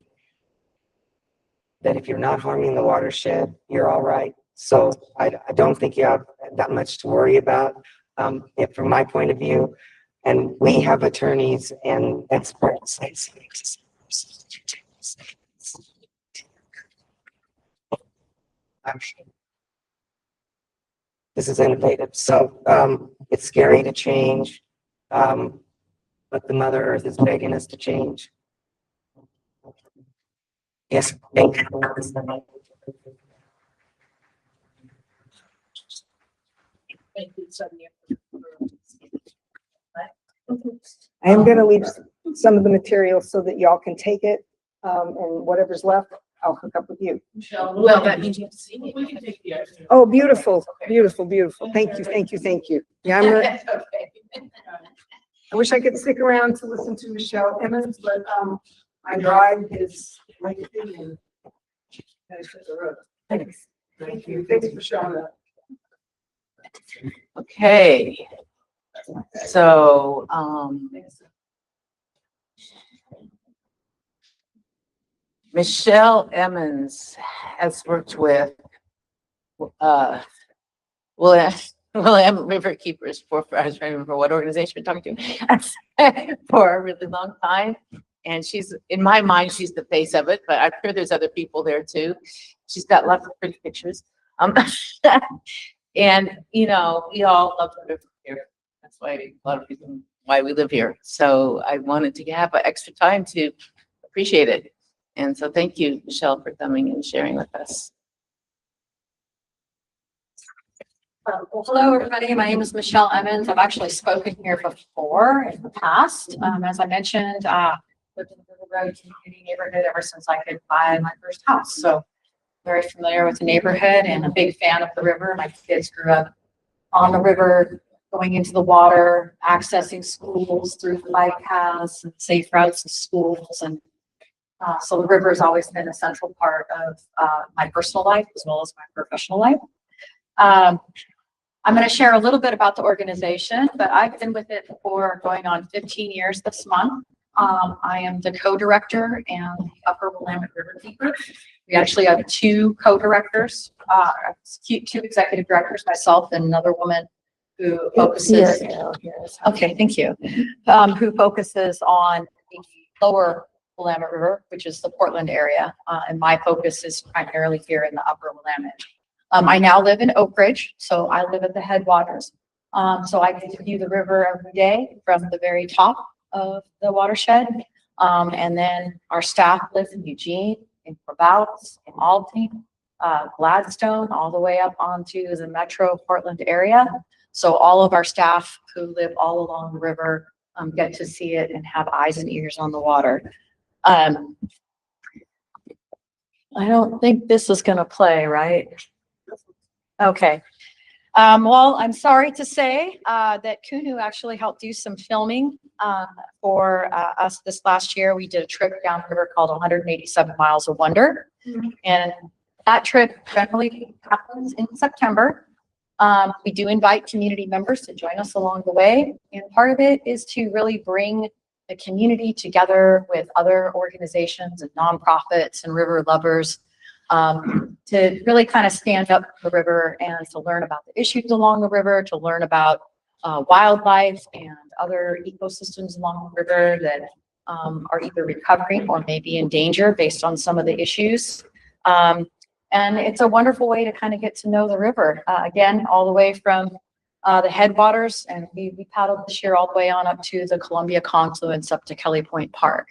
that if you're not harming the watershed, you're all right. So I don't think you have that much to worry about. From my point of view, and we have attorneys and experts. I'm sure. This is innovative. So it's scary to change, but the Mother Earth is begging us to change. Yes, thank you. I am going to leave some of the material so that y'all can take it, and whatever's left, I'll hook up with you. Well, that means you have to see me. We can take the extra. Oh, beautiful, beautiful, beautiful. Thank you, thank you, thank you. Yeah, I wish I could stick around to listen to Michelle Emmons, but my drive is like a thing and thanks. Thank you. Thanks for showing up. Okay. So, Michelle Emmons has worked with uh, Willamette Riverkeepers for, I was trying to remember what organization we're talking to, for a really long time. And she's, in my mind, she's the face of it, but I'm sure there's other people there too. She's got lots of pretty pictures. And, you know, we all love the river here. That's why a lot of people, why we live here. So I wanted to have an extra time to appreciate it. And so thank you, Michelle, for coming and sharing with us. Well, hello, everybody. My name is Michelle Emmons. I've actually spoken here before in the past. As I mentioned, lived in the River Road community neighborhood ever since I could buy my first house. So very familiar with the neighborhood and a big fan of the river. My kids grew up on the river, going into the water, accessing schools through the bike paths and safe routes to schools. And so the river has always been a central part of my personal life as well as my professional life. I'm going to share a little bit about the organization, but I've been with it for going on 15 years this month. I am the co-director and the Upper Willamette Riverkeeper. We actually have two co-directors, two executive directors, myself and another woman who focuses. Okay, thank you. Who focuses on the lower Willamette River, which is the Portland area, and my focus is primarily here in the Upper Willamette. I now live in Oak Ridge, so I live at the headwaters. So I get to view the river every day from the very top of the watershed. And then our staff lives in Eugene, in Corvallis, in Albany, Gladstone, all the way up onto the metro Portland area. So all of our staff who live all along the river get to see it and have eyes and ears on the water. I don't think this is going to play, right? Okay. Well, I'm sorry to say that Kunu actually helped do some filming for us this last year. We did a trip down the river called 187 Miles of Wonder. And that trip generally happens in September. We do invite community members to join us along the way. And part of it is to really bring the community together with other organizations and nonprofits and river lovers to really kind of stand up the river and to learn about the issues along the river, to learn about wildlife and other ecosystems along the river that are either recovering or maybe in danger based on some of the issues. And it's a wonderful way to kind of get to know the river. Again, all the way from the headwaters, and we paddled this year all the way on up to the Columbia confluence up to Kelly Point Park.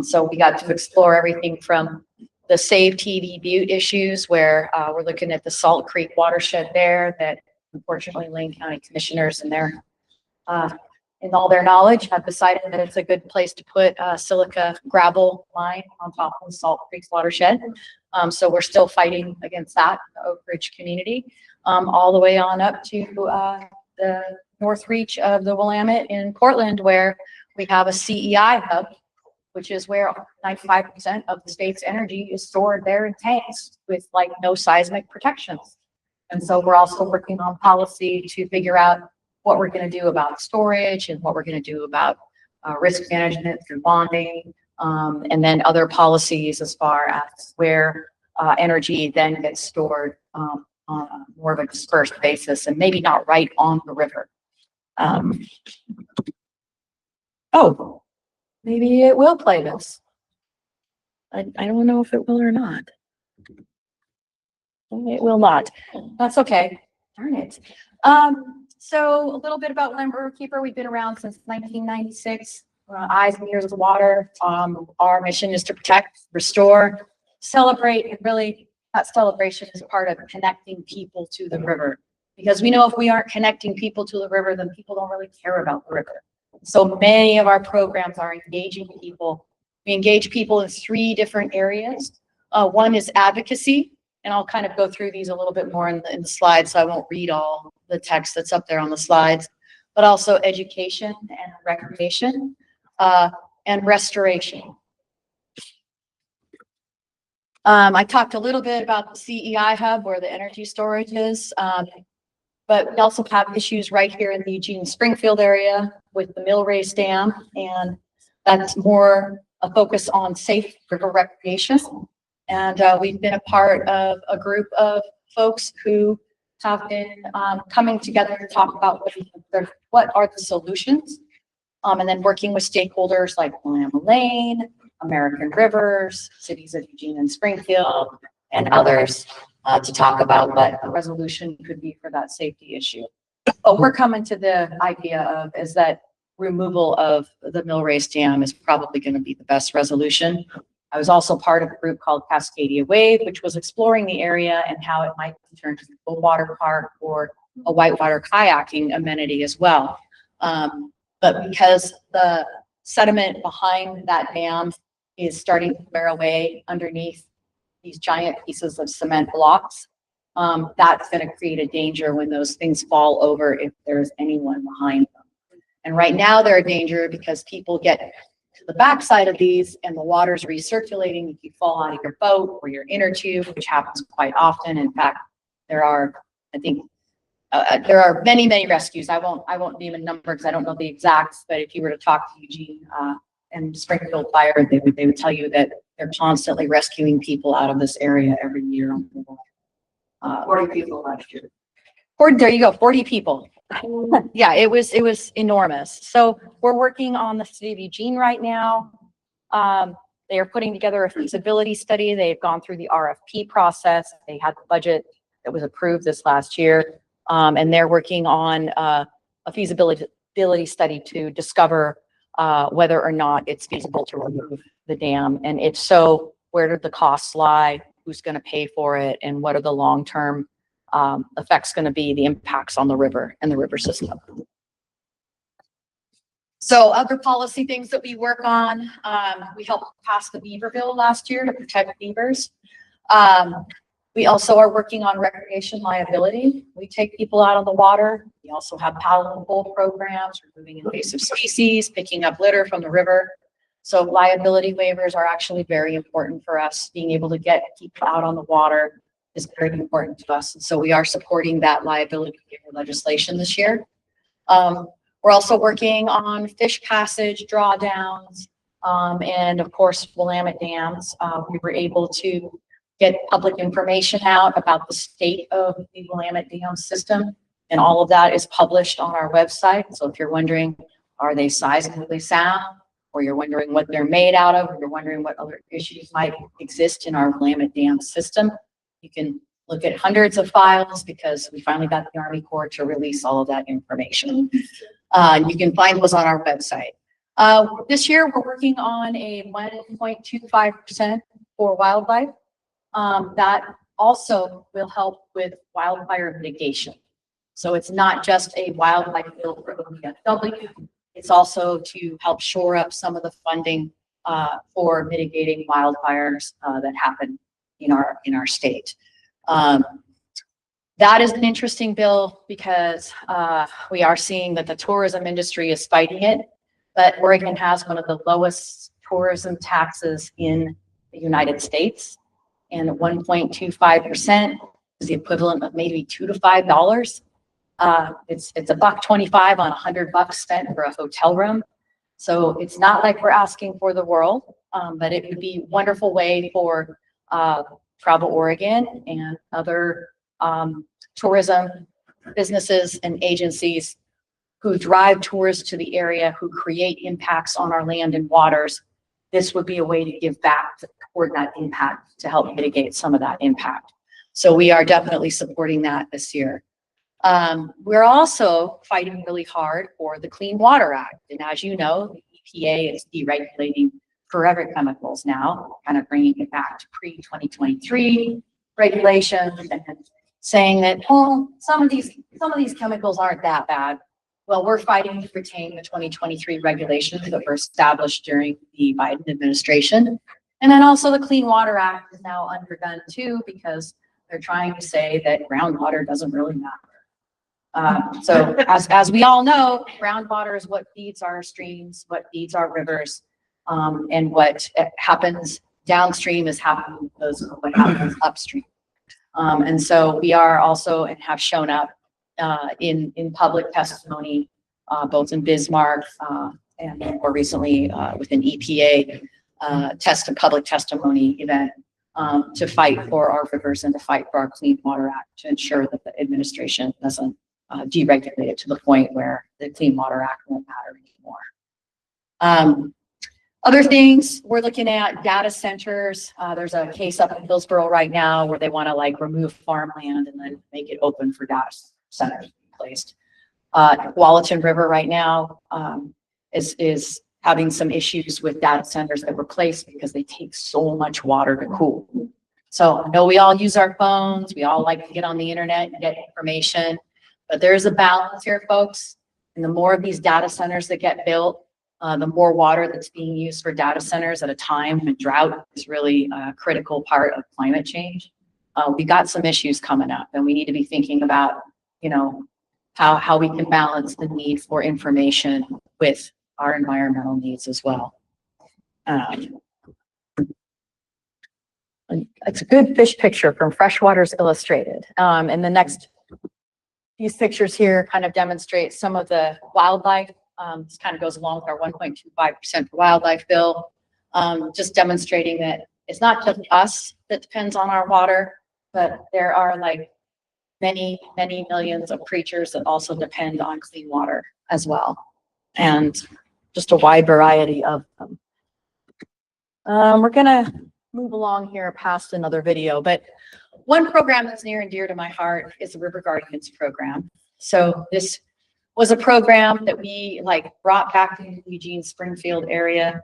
So we got to explore everything from the Save TV Butte issues, where we're looking at the Salt Creek watershed there that unfortunately Lane County commissioners and their in all their knowledge have decided that it's a good place to put a silica gravel line on top of the Salt Creek watershed. So we're still fighting against that, the Oak Ridge community, all the way on up to the north reach of the Willamette in Portland, where we have a CEI hub, which is where 95% of the state's energy is stored there in tanks with like no seismic protections. And so we're also working on policy to figure out what we're going to do about storage and what we're going to do about risk management through bonding, and then other policies as far as where energy then gets stored on more of a dispersed basis and maybe not right on the river. Oh. Maybe it will play this. I don't know if it will or not. It will not. That's okay. Darn it. So a little bit about Willamette Riverkeeper. We've been around since 1996. Eyes and ears of water. Our mission is to protect, restore, celebrate, and really that celebration is part of connecting people to the river. Because we know if we aren't connecting people to the river, then people don't really care about the river. So many of our programs are engaging people. We engage people in 3 different areas. One is advocacy, and I'll kind of go through these a little bit more in the slides, so I won't read all the text that's up there on the slides, but also education and recreation and restoration. I talked a little bit about the CEI hub where the energy storage is. But we also have issues right here in the Eugene Springfield area with the Mill Race Dam, and that's more a focus on safe river recreation. And we've been a part of a group of folks who have been coming together to talk about what are the solutions, and then working with stakeholders like Willamette Lane, American Rivers, cities of Eugene and Springfield, and others to talk about what a resolution could be for that safety issue. But we're coming to the idea of is that removal of the Mill Race Dam is probably going to be the best resolution. I was also part of a group called Cascadia Wave, which was exploring the area and how it might be turned into a water park or a whitewater kayaking amenity as well. But because the sediment behind that dam is starting to wear away underneath these giant pieces of cement blocks, that's going to create a danger when those things fall over if there's anyone behind them. And right now they're a danger because people get to the backside of these and the water's recirculating. If you fall out of your boat or your inner tube, which happens quite often. In fact, there are, I think, there are many, many rescues. I won't name a number because I don't know the exacts, but if you were to talk to Eugene and Springfield Fire, they would tell you that they're constantly rescuing people out of this area every year. 40 people last year. There you go, 40 people. Yeah, it was enormous. So we're working on the city of Eugene right now. They are putting together a feasibility study. They've gone through the RFP process. They had the budget that was approved this last year. And they're working on a feasibility study to discover whether or not it's feasible to remove the dam. And if so, where do the costs lie? Who's going to pay for it? And what are the long-term effects going to be, the impacts on the river and the river system? So other policy things that we work on, we helped pass the beaver bill last year to protect beavers. We also are working on recreation liability. We take people out on the water. We also have paddle and pole programs, removing invasive species, picking up litter from the river. So liability waivers are actually very important for us. Being able to get people out on the water is very important to us. And so we are supporting that liability waiver legislation this year. We're also working on fish passage, drawdowns, and of course, Willamette dams. We were able to get public information out about the state of the Willamette Dam system. And all of that is published on our website. So if you're wondering, are they seismically sound? Or you're wondering what they're made out of, or you're wondering what other issues might exist in our Willamette Dam system, you can look at hundreds of files because we finally got the Army Corps to release all of that information. You can find those on our website. This year, we're working on a 1.25% for wildlife. That also will help with wildfire mitigation. So it's not just a wildlife bill for OPFW, it's also to help shore up some of the funding for mitigating wildfires that happen in our state. That is an interesting bill because we are seeing that the tourism industry is fighting it, but Oregon has one of the lowest tourism taxes in the United States. And 1.25% is the equivalent of maybe $2 to $5. It's $1.25 on $100 spent for a hotel room. So it's not like we're asking for the world, but it would be a wonderful way for Travel Oregon and other tourism businesses and agencies who drive tourists to the area, who create impacts on our land and waters. This would be a way to give back toward that impact to help mitigate some of that impact. So we are definitely supporting that this year. We're also fighting really hard for the Clean Water Act. And as you know, the EPA is deregulating forever chemicals now, kind of bringing it back to pre-2023 regulations and saying that, oh, some of these chemicals aren't that bad. Well, we're fighting to retain the 2023 regulations that were established during the Biden administration. And then also the Clean Water Act is now undergun too, because they're trying to say that groundwater doesn't really matter. So as we all know, groundwater is what feeds our streams, what feeds our rivers, and what happens downstream is happening because of what happens upstream. And so we are also and have shown up in public testimony, both in Bismarck and more recently within EPA, public testimony event to fight for our rivers and to fight for our Clean Water Act to ensure that the administration doesn't deregulate it to the point where the Clean Water Act won't matter anymore. Other things, we're looking at data centers. There's a case up in Hillsborough right now where they want to like remove farmland and then make it open for data centers to be placed. Wallaton River right now is having some issues with data centers that were placed because they take so much water to cool. So I know we all use our phones. We all like to get on the internet and get information, but there is a balance here, folks. And the more of these data centers that get built, the more water that's being used for data centers at a time when drought is really a critical part of climate change. We got some issues coming up and we need to be thinking about, you know, how we can balance the need for information with our environmental needs as well. It's a good fish picture from Freshwaters Illustrated. And the next, these pictures here kind of demonstrate some of the wildlife. This kind of goes along with our 1.25% wildlife bill, just demonstrating that it's not just us that depends on our water, but there are like many, many millions of creatures that also depend on clean water as well. And just a wide variety of them. We're gonna move along here past another video, but one program that's near and dear to my heart is the River Guardians program. So this was a program that we like brought back to the Eugene Springfield area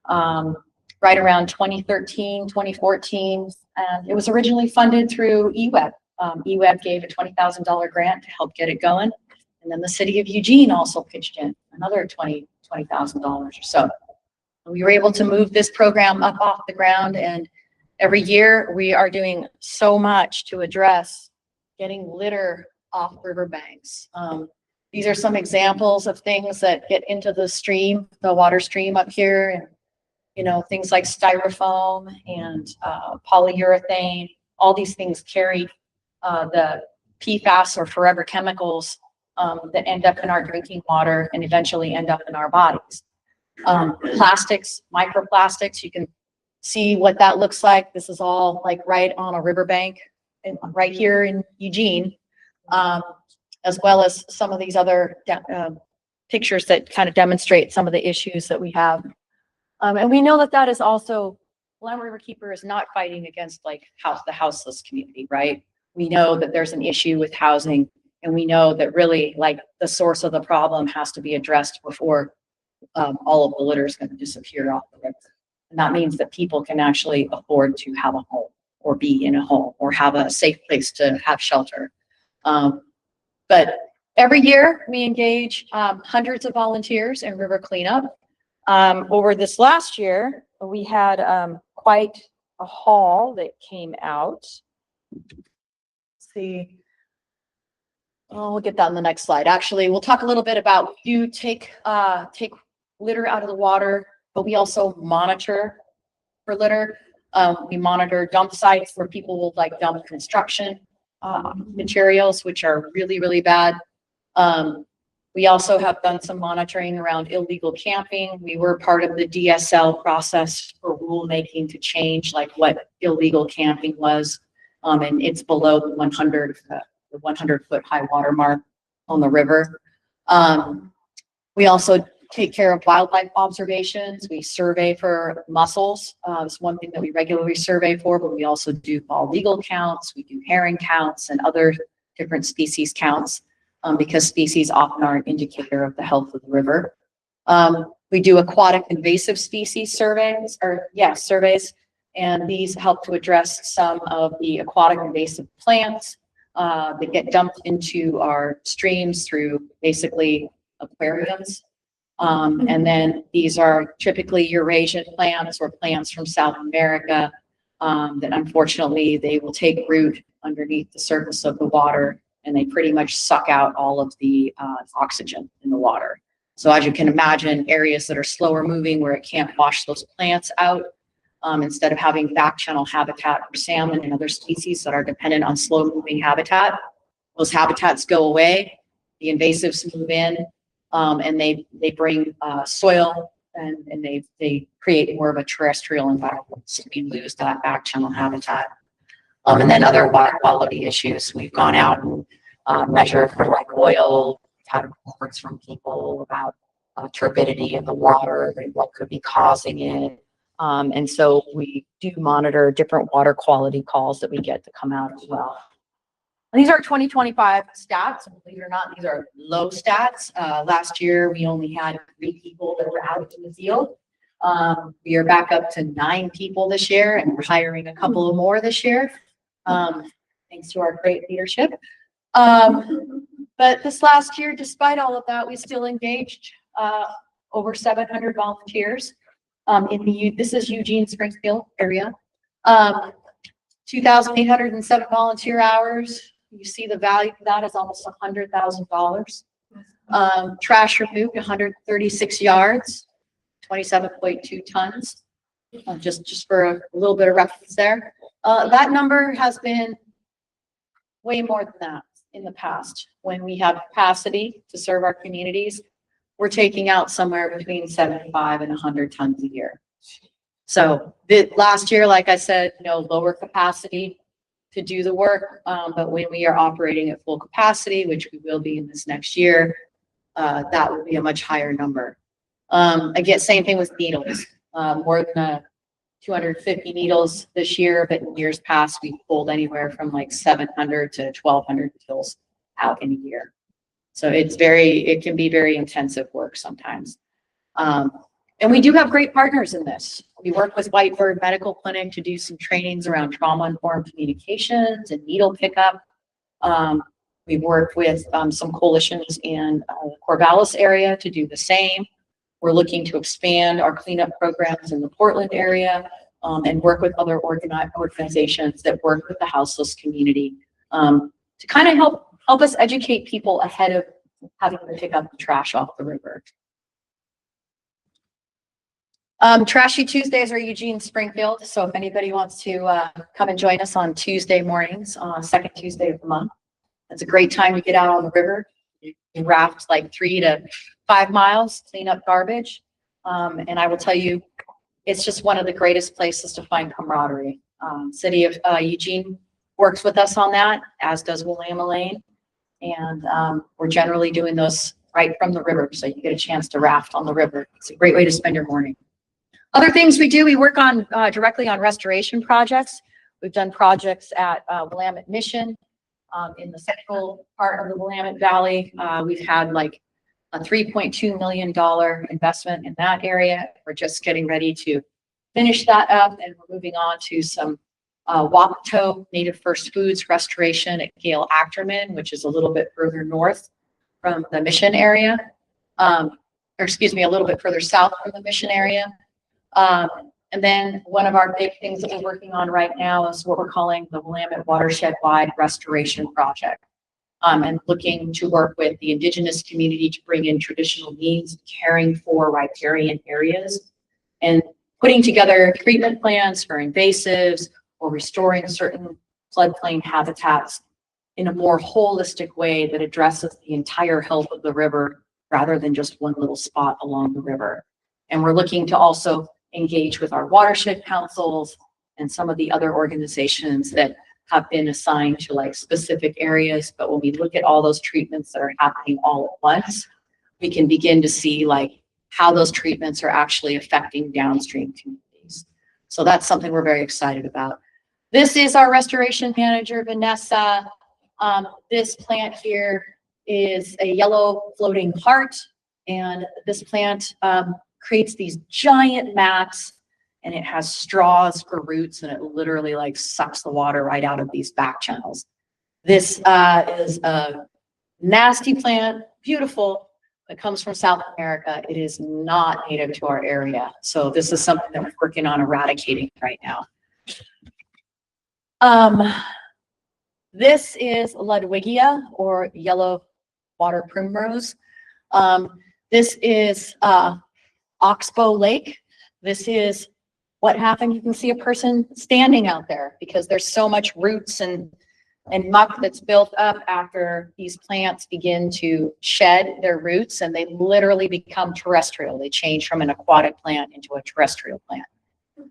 right around 2013, 2014. And it was originally funded through EWEB. EWEB gave a $20,000 grant to help get it going. And then the city of Eugene also pitched in another $20,000 or so. We were able to move this program up off the ground, and every year we are doing so much to address getting litter off riverbanks. These are some examples of things that get into the stream, the water stream up here, and you know, things like styrofoam and polyurethane. All these things carry the PFAS or forever chemicals that end up in our drinking water and eventually end up in our bodies. Plastics, microplastics, you can see what that looks like. This is all like right on a riverbank and right here in Eugene, as well as some of these other pictures that kind of demonstrate some of the issues that we have. And we know that that is also, Willamette Riverkeeper is not fighting against like the houseless community, right? We know that there's an issue with housing, and we know that really like the source of the problem has to be addressed before all of the litter is going to disappear off the river. And that means that people can actually afford to have a home or be in a home or have a safe place to have shelter. But every year we engage hundreds of volunteers in river cleanup. Over this last year, we had quite a haul that came out. Let's see. Oh, we'll get that on the next slide. Actually, we'll talk a little bit about you take litter out of the water, but we also monitor for litter. We monitor dump sites where people will like dump construction materials, which are really, really bad. We also have done some monitoring around illegal camping. We were part of the DSL process for rulemaking to change like what illegal camping was. And it's below the 100-foot high water mark on the river. We also take care of wildlife observations. We survey for mussels. It's one thing that we regularly survey for, but we also do bald eagle counts. We do herring counts and other different species counts because species often are an indicator of the health of the river. We do aquatic invasive species surveys, and these help to address some of the aquatic invasive plants that get dumped into our streams through basically aquariums. And then these are typically Eurasian plants or plants from South America that unfortunately they will take root underneath the surface of the water, and they pretty much suck out all of the oxygen in the water. So as you can imagine, areas that are slower moving where it can't wash those plants out, instead of having back channel habitat for salmon and other species that are dependent on slow moving habitat, those habitats go away, the invasives move in, and they bring soil and they create more of a terrestrial environment. So we lose that back channel habitat. And then other water quality issues. We've gone out and measured for like oil, had reports from people about turbidity in the water and what could be causing it. And so we do monitor different water quality calls that we get to come out as well. And these are 2025 stats. Believe it or not, these are low stats. Last year, we only had 3 people that were out in the field. We are back up to 9 people this year, and we're hiring a couple of more this year, thanks to our great leadership. But this last year, despite all of that, we still engaged over 700 volunteers this is Eugene Springfield area. 2,807 volunteer hours. You see the value of that is almost $100,000. Trash removed 136 yards, 27.2 tons. Just for a little bit of reference there. That number has been way more than that in the past. When we have capacity to serve our communities, we're taking out somewhere between 75 and 100 tons a year. So last year, like I said, lower capacity to do the work. But when we are operating at full capacity, which we will be in this next year, that will be a much higher number. Again, same thing with needles. More than 250 needles this year, but in years past, we've pulled anywhere from like 700 to 1,200 needles out in a year. So it can be very intensive work sometimes. And we do have great partners in this. We work with Whitebird Medical Clinic to do some trainings around trauma-informed communications and needle pickup. We've worked with some coalitions in the Corvallis area to do the same. We're looking to expand our cleanup programs in the Portland area and work with other organizations that work with the houseless community to kind of help us educate people ahead of having to pick up the trash off the river. Trashy Tuesdays are Eugene Springfield. So if anybody wants to come and join us on Tuesday mornings, second Tuesday of the month, it's a great time to get out on the river. You raft like 3 to 5 miles, clean up garbage. And I will tell you, it's just one of the greatest places to find camaraderie. City of Eugene works with us on that, as does Willamette Riverkeeper. And we're generally doing those right from the river, so you get a chance to raft on the river. It's a great way to spend your morning. Other things we do, we work on directly on restoration projects. We've done projects at Willamette Mission in the central part of the Willamette Valley. We've had like a $3.2 million investment in that area. We're just getting ready to finish that up, and we're moving on to some Wapato Native First Foods restoration at Gale Ackerman, which is a little bit further north from the Mission area, or excuse me, a little bit further south from the Mission area. And then one of our big things that we're working on right now is what we're calling the Willamette Watershed-wide Restoration Project. And looking to work with the indigenous community to bring in traditional means of caring for riparian areas and putting together treatment plans for invasives or restoring certain floodplain habitats in a more holistic way that addresses the entire health of the river rather than just one little spot along the river. And we're looking to also engage with our watershed councils and some of the other organizations that have been assigned to like specific areas. But when we look at all those treatments that are happening all at once, we can begin to see like how those treatments are actually affecting downstream communities. So that's something we're very excited about. This is our restoration manager, Vanessa. This plant here is a yellow floating heart, and this plant creates these giant mats, and it has straws for roots, and it literally like sucks the water right out of these back channels. This is a nasty plant, beautiful. It comes from South America. It is not native to our area. So this is something that we're working on eradicating right now. This is Ludwigia, or yellow water primrose. This is Oxbow Lake. This is what happened. You can see a person standing out there because there's so much roots and and muck that's built up after these plants begin to shed their roots, and they literally become terrestrial. They change from an aquatic plant into a terrestrial plant.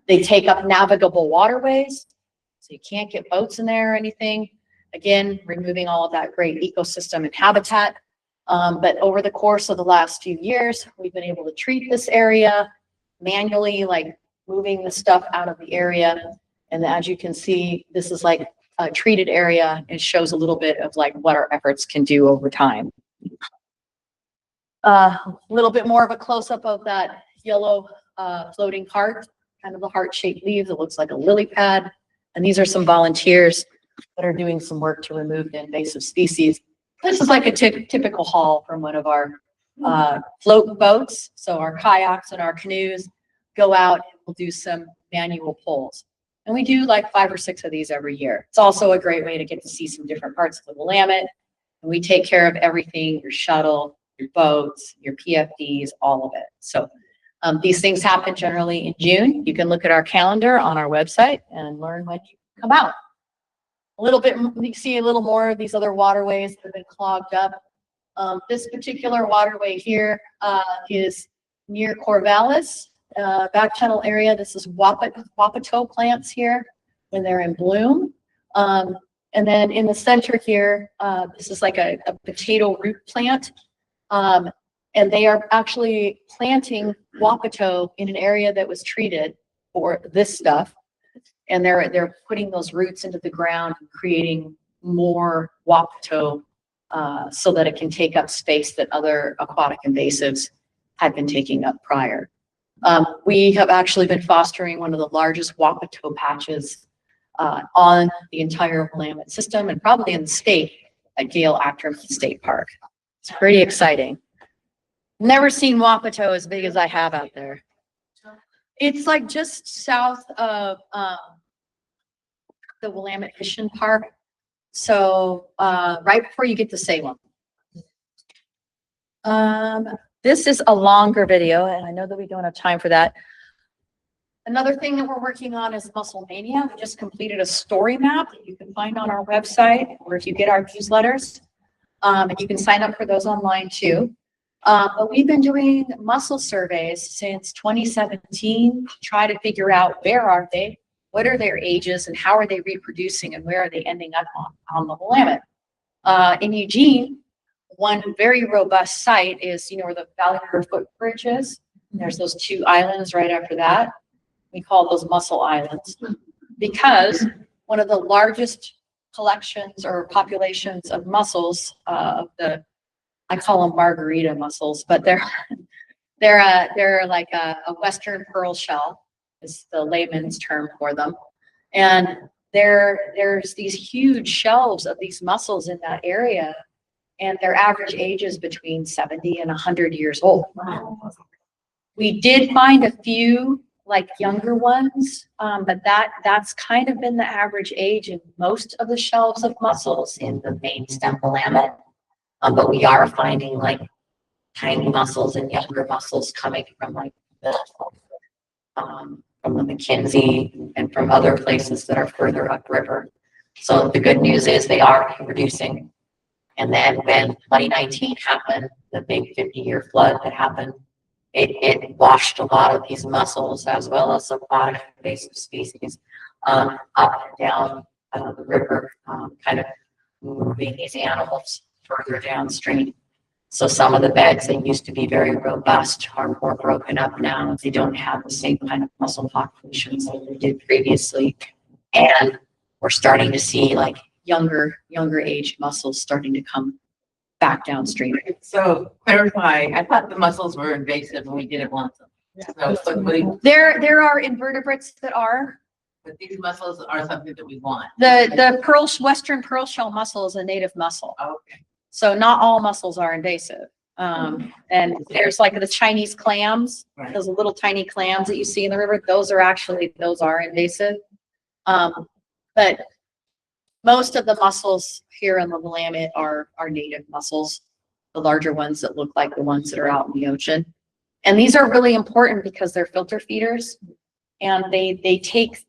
They take up navigable waterways, so you can't get boats in there or anything. Again, removing all of that great ecosystem and habitat. But over the course of the last few years, we've been able to treat this area manually, like moving the stuff out of the area. And as you can see, this is like a treated area. It shows a little bit of like what our efforts can do over time. A little bit more of a close-up of that yellow floating heart, kind of the heart-shaped leaves. It looks like a lily pad. And these are some volunteers that are doing some work to remove the invasive species. This is like a typical haul from one of our float boats. So our kayaks and our canoes go out and we'll do some manual pulls. And we do like 5 or 6 of these every year. It's also a great way to get to see some different parts of the Willamette. And we take care of everything, your shuttle, your boats, your PFDs, all of it. So these things happen generally in June. You can look at our calendar on our website and learn when you come out. A little bit, you see a little more of these other waterways that have been clogged up. This particular waterway here is near Corvallis, back channel area. This is wapato plants here when they're in bloom. And then in the center here, this is like a potato root plant. And they are actually planting wapato in an area that was treated for this stuff. And they're putting those roots into the ground and creating more wapato so that it can take up space that other aquatic invasives had been taking up prior. We have actually been fostering one of the largest wapato patches on the entire Willamette system and probably in the state at Gale Ackerman State Park. It's pretty exciting. Never seen wapato as big as I have out there. It's like just south of the Willamette Mission Park. So right before you get to Salem. This is a longer video, and I know that we don't have time for that. Another thing that we're working on is Mussel Mania. We just completed a story map that you can find on our website, or if you get our newsletters, and you can sign up for those online too. But we've been doing mussel surveys since 2017 to try to figure out where are they, what are their ages, and how are they reproducing, and where are they ending up on the Willamette. In Eugene, one very robust site is, you know, where the Valley River footbridge is. There's those 2 islands right after that. We call those mussel islands because one of the largest collections or populations of mussels, I call them margarita mussels, but they're like a Western pearl shell is the layman's term for them. And there's these huge shelves of these mussels in that area, and their average age is between 70 and 100 years old. We did find a few like younger ones, but that's kind of been the average age in most of the shelves of mussels in the main stem Willamette. But we are finding like tiny mussels and younger mussels coming from like from the McKenzie and from other places that are further upriver. So the good news is they are reducing. And then when 2019 happened, the big 50-year flood that happened, it washed a lot of these mussels as well as aquatic invasive species up and down the river, kind of moving these animals further downstream. So some of the beds that used to be very robust are more broken up now. They don't have the same kind of mussel populations that they did previously. And we're starting to see like younger age mussels starting to come back downstream. So clarify, I thought the mussels were invasive and we didn't want them. So, there are invertebrates that are. But these mussels are something that we want. The Western pearl shell mussel is a native mussel. Okay. So not all mussels are invasive. And there's like the Chinese clams, those little tiny clams that you see in the river. Those are invasive. But most of the mussels here in the Willamette are native mussels, the larger ones that look like the ones that are out in the ocean. And these are really important because they're filter feeders, and they take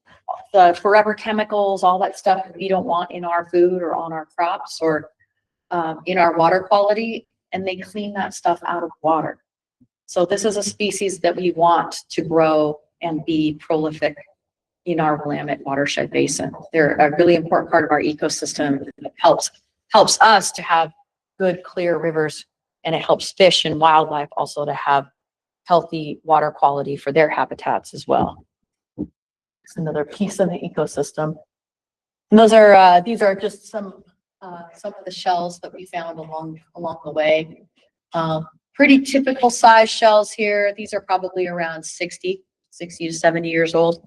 the forever chemicals, all that stuff that we don't want in our food or on our crops or in our water quality, and they clean that stuff out of water. So this is a species that we want to grow and be prolific in our Willamette watershed basin. They're a really important part of our ecosystem that helps us to have good, clear rivers, and it helps fish and wildlife also to have healthy water quality for their habitats as well. It's another piece of the ecosystem. And those are these are just some of the shells that we found along the way. Pretty typical size shells here. These are probably around 60 to 70 years old.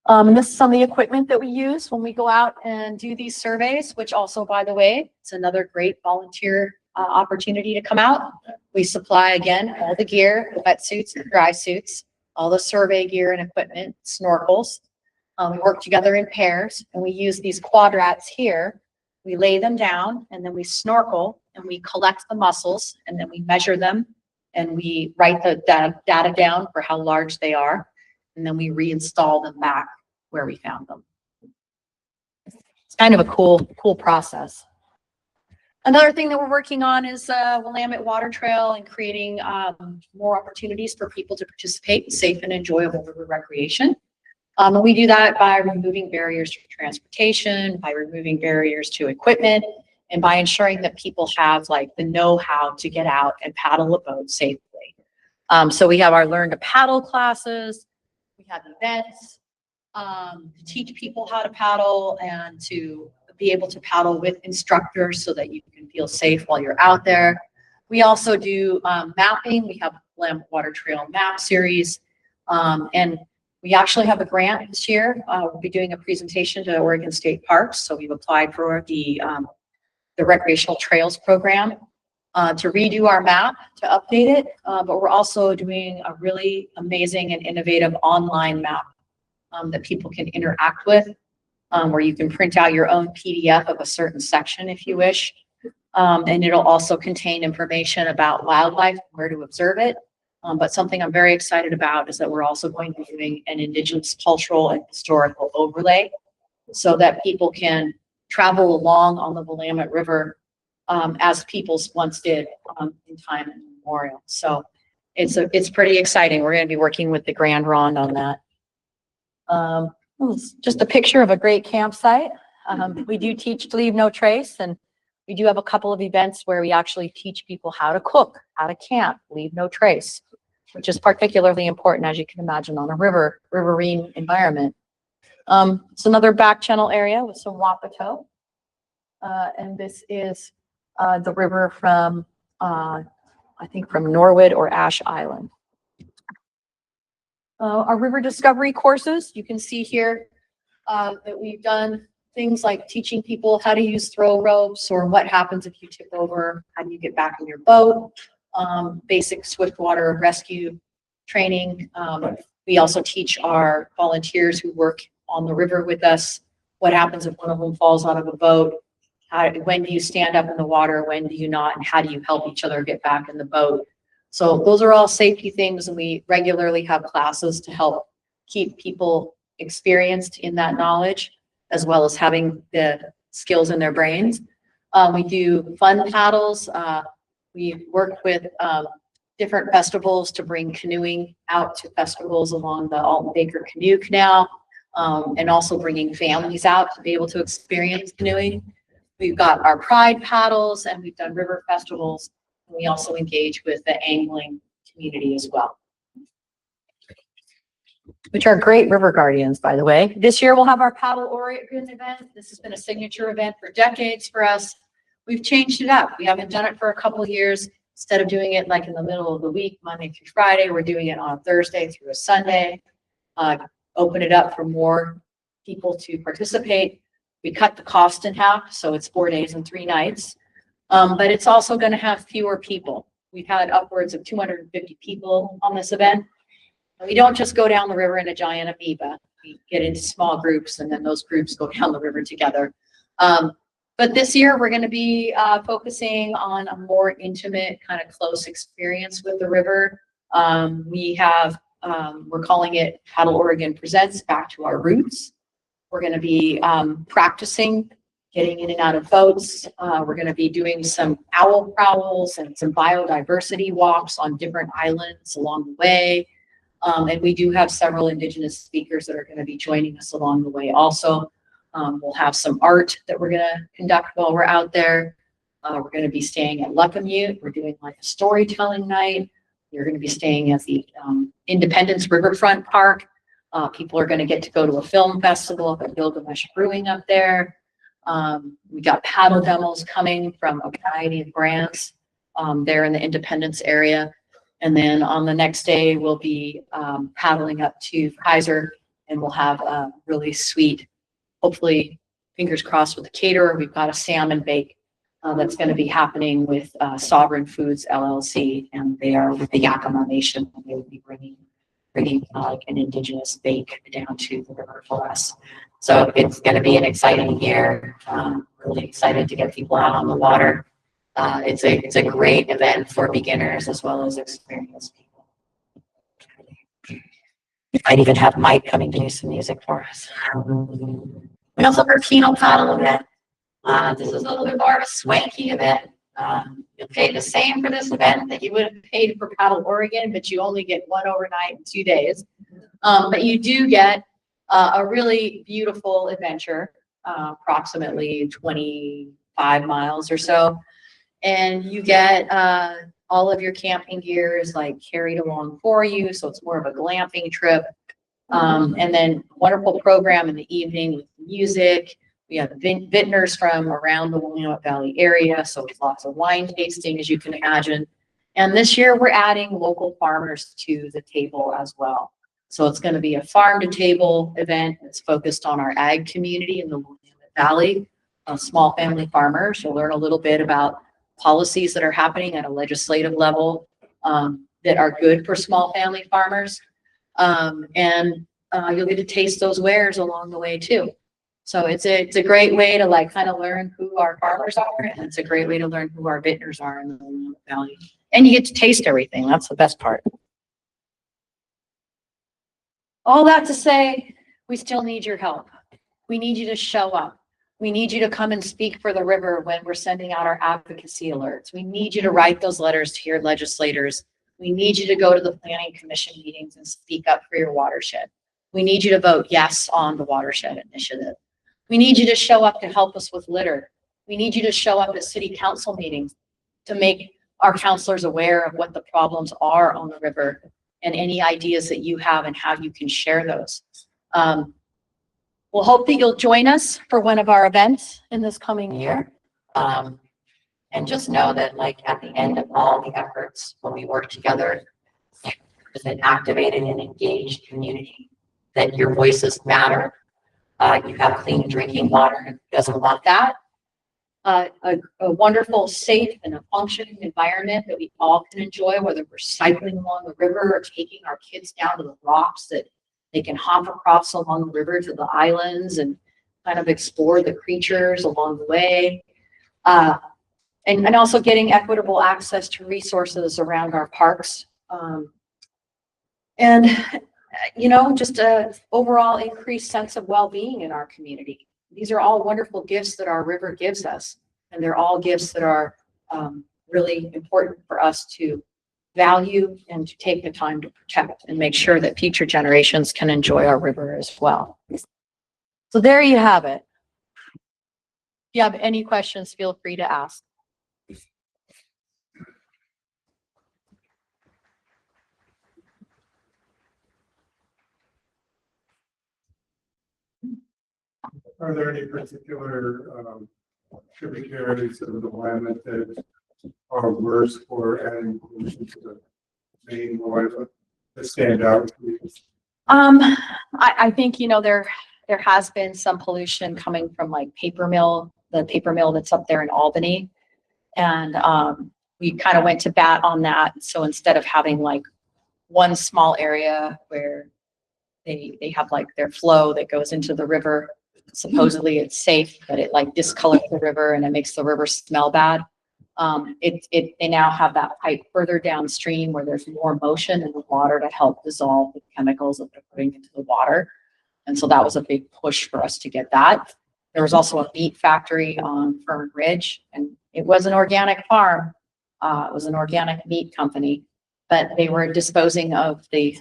And this is some of the equipment that we use when we go out and do these surveys, which also, by the way, it's another great volunteer opportunity to come out. We supply, again, all the gear, the wetsuits, the dry suits, all the survey gear and equipment, snorkels. We work together in pairs, and we use these quadrats here. We lay them down, and then we snorkel, and we collect the mussels, and then we measure them, and we write the data down for how large they are, and then we reinstall them back where we found them. It's kind of a cool process. Another thing that we're working on is Willamette Water Trail and creating more opportunities for people to participate in safe and enjoyable river recreation. And we do that by removing barriers to transportation, by removing barriers to equipment, and by ensuring that people have like the know-how to get out and paddle a boat safely. So we have our Learn to Paddle classes, we have events to teach people how to paddle and to be able to paddle with instructors so that you can feel safe while you're out there. We also do mapping. We have Willamette Water Trail map series, and we actually have a grant this year. We'll be doing a presentation to Oregon State Parks. So we've applied for the recreational trails program to redo our map, to update it. But we're also doing a really amazing and innovative online map that people can interact with, where you can print out your own PDF of a certain section if you wish. And it'll also contain information about wildlife, where to observe it. But something I'm very excited about is that we're also going to be doing an Indigenous cultural and historical overlay so that people can travel along on the Willamette River as peoples once did in time immemorial. So it's pretty exciting. We're going to be working with the Grand Ronde on that. Just a picture of a great campsite. We do teach Leave No Trace, and we do have a couple of events where we actually teach people how to cook, how to camp, leave no trace, which is particularly important, as you can imagine, on a riverine environment. It's another back channel area with some wapato. And this is the river from, I think from Norwood or Ash Island. Our river discovery courses, you can see here that we've done things like teaching people how to use throw ropes or what happens if you tip over, how do you get back in your boat, basic swiftwater rescue training. We also teach our volunteers who work on the river with us what happens if one of them falls out of a boat, when do you stand up in the water, when do you not, and how do you help each other get back in the boat. So those are all safety things, and we regularly have classes to help keep people experienced in that knowledge, as well as having the skills in their brains. We do fun paddles. We work with different festivals to bring canoeing out to festivals along the Alton Baker Canoe Canal, and also bringing families out to be able to experience canoeing. We've got our pride paddles, and we've done river festivals. And we also engage with the angling community as well, which are great river guardians, by the way. This year we'll have our Paddle Oregon event. This has been a signature event for decades for us. We've changed it up. We haven't done it for a couple of years. Instead of doing it like in the middle of the week, Monday through Friday, we're doing it on a Thursday through a Sunday. Open it up for more people to participate. We cut the cost in half, so it's 4 days and 3 nights. But it's also going to have fewer people. We've had upwards of 250 people on this event. We don't just go down the river in a giant amoeba. We get into small groups, and then those groups go down the river together. But this year, we're going to be focusing on a more intimate, kind of close experience with the river. We have We're calling it Paddle Oregon Presents Back to Our Roots. We're going to be practicing getting in and out of boats. We're going to be doing some owl prowls and some biodiversity walks on different islands along the way. And we do have several Indigenous speakers that are going to be joining us along the way also. We'll have some art that we're going to conduct while we're out there. We're going to be staying at Luckamute. We're doing like a storytelling night. You're going to be staying at the Independence Riverfront Park. People are going to get to go to a film festival up at Gilgamesh Brewing up there. We got paddle demos coming from a variety of brands there in the Independence area. And then on the next day, we'll be paddling up to Kaiser, and we'll have a really sweet, hopefully, fingers crossed with the caterer. We've got a salmon bake that's going to be happening with Sovereign Foods LLC, and they are with the Yakima Nation, and they will be bringing like an Indigenous bake down to the river for us. So it's going to be an exciting year. Really excited to get people out on the water. It's a great event for beginners as well as experienced people. We might even have Mike coming to do some music for us. We also have our Keno paddle event. This is a little bit more of a swanky event. You'll pay the same for this event that you would have paid for Paddle Oregon, but you only get one overnight and 2 days. But you do get a really beautiful adventure, approximately 25 miles or so. And you get all of your camping gear is like carried along for you. So it's more of a glamping trip. And then wonderful program in the evening with music. We have vintners from around the Willamette Valley area. So it's lots of wine tasting, as you can imagine. And this year we're adding local farmers to the table as well. So it's going to be a farm to table event. It's focused on our ag community in the Willamette Valley, small family farmers. You'll learn a little bit about policies that are happening at a legislative level that are good for small family farmers. And you'll get to taste those wares along the way too. So it's a great way to like kind of learn who our farmers are, and it's a great way to learn who our vintners are in the Willamette Valley. And you get to taste everything. That's the best part. All that to say, we still need your help. We need you to show up. We need you to come and speak for the river when we're sending out our advocacy alerts. We need you to write those letters to your legislators. We need you to go to the planning commission meetings and speak up for your watershed. We need you to vote yes on the watershed initiative. We need you to show up to help us with litter. We need you to show up at city council meetings to make our counselors aware of what the problems are on the river and any ideas that you have and how you can share those. We'll hope that you'll join us for one of our events in this coming year. And just know that like at the end of all the efforts, when we work together as an activated and engaged community, that your voices matter. You have clean drinking water. Who doesn't want that? A wonderful, safe, and a functioning environment that we all can enjoy, whether we're cycling along the river or taking our kids down to the rocks that they can hop across along the river to the islands and kind of explore the creatures along the way. And also getting equitable access to resources around our parks. And you know, just a overall increased sense of well-being in our community. These are all wonderful gifts that our river gives us, and they're all gifts that are really important for us to value and to take the time to protect and make sure that future generations can enjoy our river as well. So there you have it. If you have any questions, feel free to ask. Are there any particular tributaries of the Willamette that are worse for adding pollution to the main Willamette that stand out? I think, you know, there has been some pollution coming from like the paper mill that's up there in Albany. And we kind of went to bat on that. So instead of having like one small area where they have like their flow that goes into the river, supposedly it's safe, but it like discolors the river and it makes the river smell bad. They now have that pipe further downstream where there's more motion in the water to help dissolve the chemicals that they're putting into the water. And so that was a big push for us to get that. There was also a meat factory on Fern Ridge, and it was an organic farm. It was an organic meat company, but they were disposing of the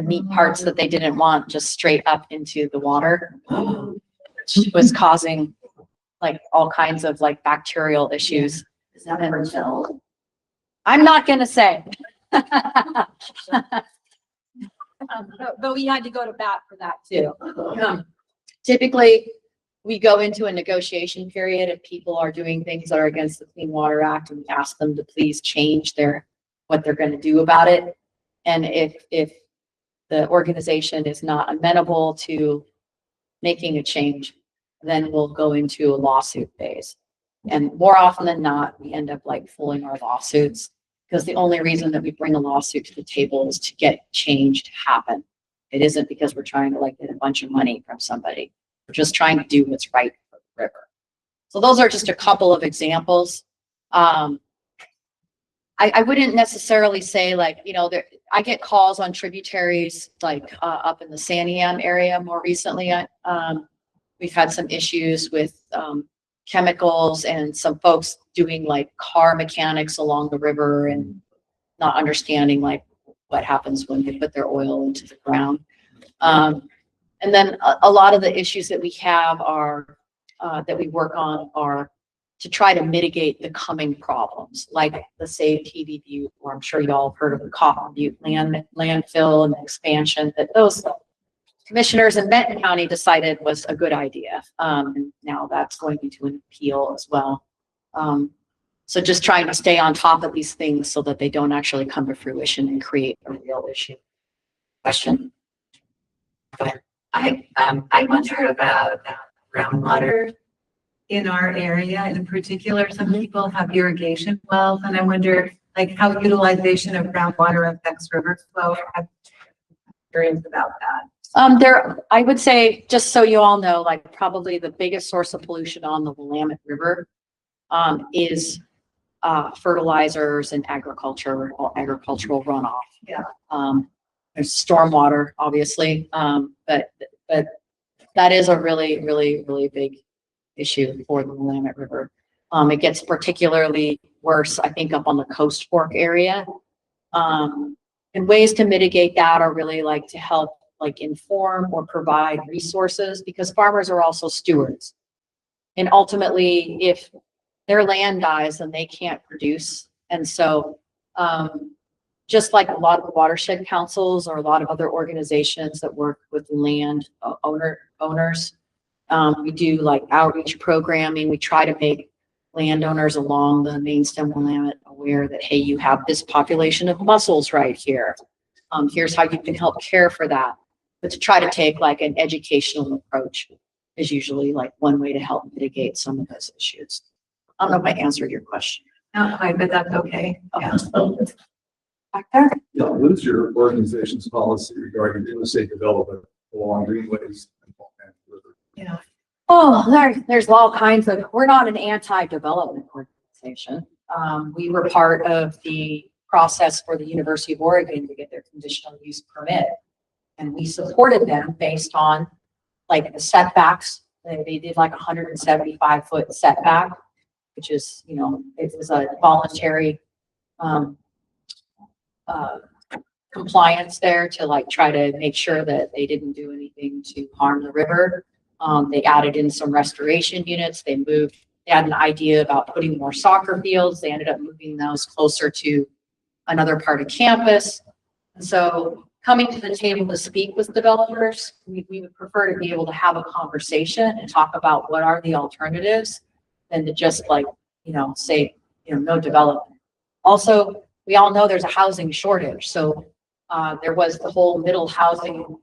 meat parts that they didn't want just straight up into the water, which was causing like all kinds of like bacterial issues. Is that Brazil? I'm not gonna say. But we had to go to bat for that too. Typically, we go into a negotiation period if people are doing things that are against the Clean Water Act, and we ask them to please change what they're going to do about it. And if the organization is not amenable to making a change, then we'll go into a lawsuit phase. And more often than not, we end up like fooling our lawsuits, because the only reason that we bring a lawsuit to the table is to get change to happen. It isn't because we're trying to like get a bunch of money from somebody. We're just trying to do what's right for the river. So those are just a couple of examples. I wouldn't necessarily say like, you know, I get calls on tributaries like up in the Santiam area more recently. We've had some issues with chemicals and some folks doing like car mechanics along the river and not understanding like what happens when they put their oil into the ground. And then a lot of the issues that we have are that we work on are to try to mitigate the coming problems, like the Save TV Butte, or I'm sure y'all have heard of the Cotton Butte landfill and the expansion that those commissioners in Benton County decided was a good idea. And now that's going into an appeal as well. So just trying to stay on top of these things so that they don't actually come to fruition and create a real issue. Question? I wonder about groundwater in our area. In particular, some people have irrigation wells, and I wonder like how utilization of groundwater affects river flow. I'm curious about that. I would say, just so you all know, like probably the biggest source of pollution on the Willamette River is fertilizers and agricultural runoff. Yeah. There's stormwater, obviously, but that is a really, really, really big issue for the Willamette River. It gets particularly worse, I think, up on the Coast Fork area. And ways to mitigate that are really like to help like inform or provide resources, because farmers are also stewards. And ultimately, if their land dies, then they can't produce. And so just like a lot of the watershed councils or a lot of other organizations that work with land owners, we do like outreach programming. We try to make landowners along the main stem Willamette aware that, hey, you have this population of mussels right here. Here's how you can help care for that. But to try to take like an educational approach is usually like one way to help mitigate some of those issues. I don't know if I answered your question. Not quite, but that's okay. Yeah. Back there. Yeah, what is your organization's policy regarding real estate development along greenways and river? Yeah. Oh, there's all kinds of, we're not an anti-development organization. We were part of the process for the University of Oregon to get their conditional use permit. And we supported them based on like the setbacks. They did like 175-foot setback, which is, you know, it was a voluntary compliance there to like try to make sure that they didn't do anything to harm the river. They added in some restoration units. They had an idea about putting more soccer fields. They ended up moving those closer to another part of campus. And so coming to the table to speak with developers, we would prefer to be able to have a conversation and talk about what are the alternatives than to just like, you know, say, you know, no development. Also, we all know there's a housing shortage. So there was the whole middle housing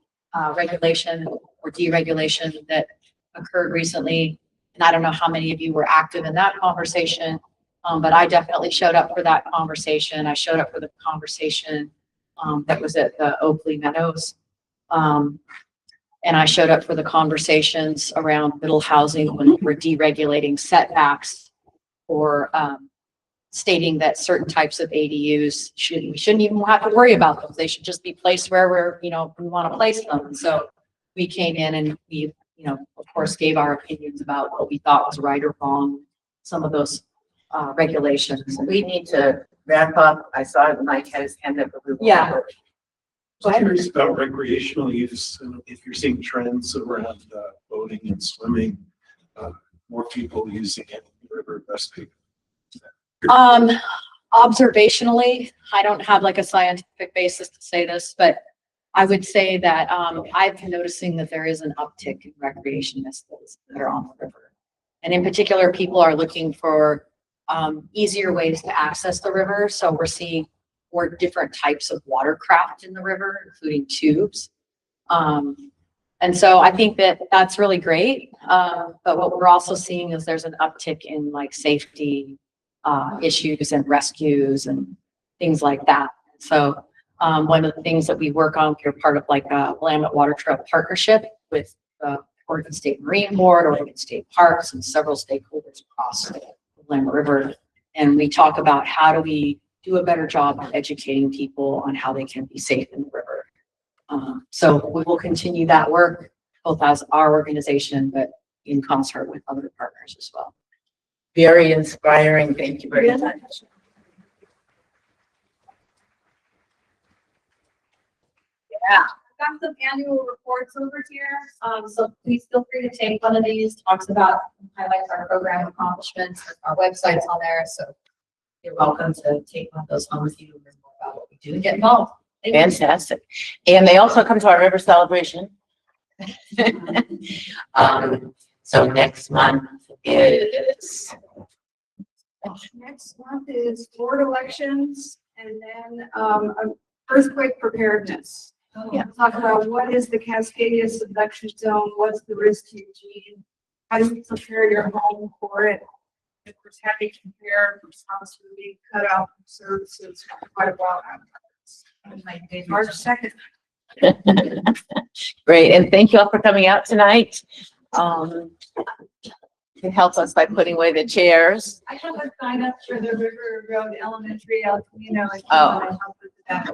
regulation or deregulation that occurred recently. And I don't know how many of you were active in that conversation, but I definitely showed up for that conversation. I showed up for the conversation that was at the Oakley Meadows. And I showed up for the conversations around middle housing when we're deregulating setbacks for stating that certain types of ADUs we shouldn't even have to worry about those. They should just be placed wherever, we want to place them. And so we came in and we, of course, gave our opinions about what we thought was right or wrong, some of those regulations. We need to wrap up. I saw Mike had his hand up. But we won't. Yeah. I'm curious about recreational use, and if you're seeing trends around boating and swimming, more people using it in the river, less people. Observationally, I don't have like a scientific basis to say this, but I would say that I've been noticing that there is an uptick in recreationists that are on the river. And in particular, people are looking for easier ways to access the river. So we're seeing more different types of watercraft in the river, including tubes. And so I think that that's really great. But what we're also seeing is there's an uptick in like safety issues and rescues and things like that. So one of the things that we work on, we're part of like a Willamette Water Trail partnership with the Oregon State Marine Board, Oregon State Parks, and several stakeholders across the Willamette River. And we talk about how do we do a better job of educating people on how they can be safe in the river. So we will continue that work both as our organization, but in concert with other partners as well. Very inspiring. Thank you very much. Yeah, I've got some annual reports over here. So please feel free to take one of these. Talks about, highlights our program accomplishments. Our website's on there, so you're welcome to take one of those home with you and learn more about what we do and get involved. Thank you. Fantastic. And they also come to our river celebration. So next month is. Next month is board elections and then earthquake preparedness. Yeah. Talk about what is the Cascadia subduction zone, what's the risk to Eugene, how do you prepare your home for it? Of course, how do you compare response to being cut out from services for quite a while after. March 2nd. Great, and thank you all for coming out tonight. You can help us by putting away the chairs. I have a sign up for the River Road Elementary, El Camino. Oh. Help with that.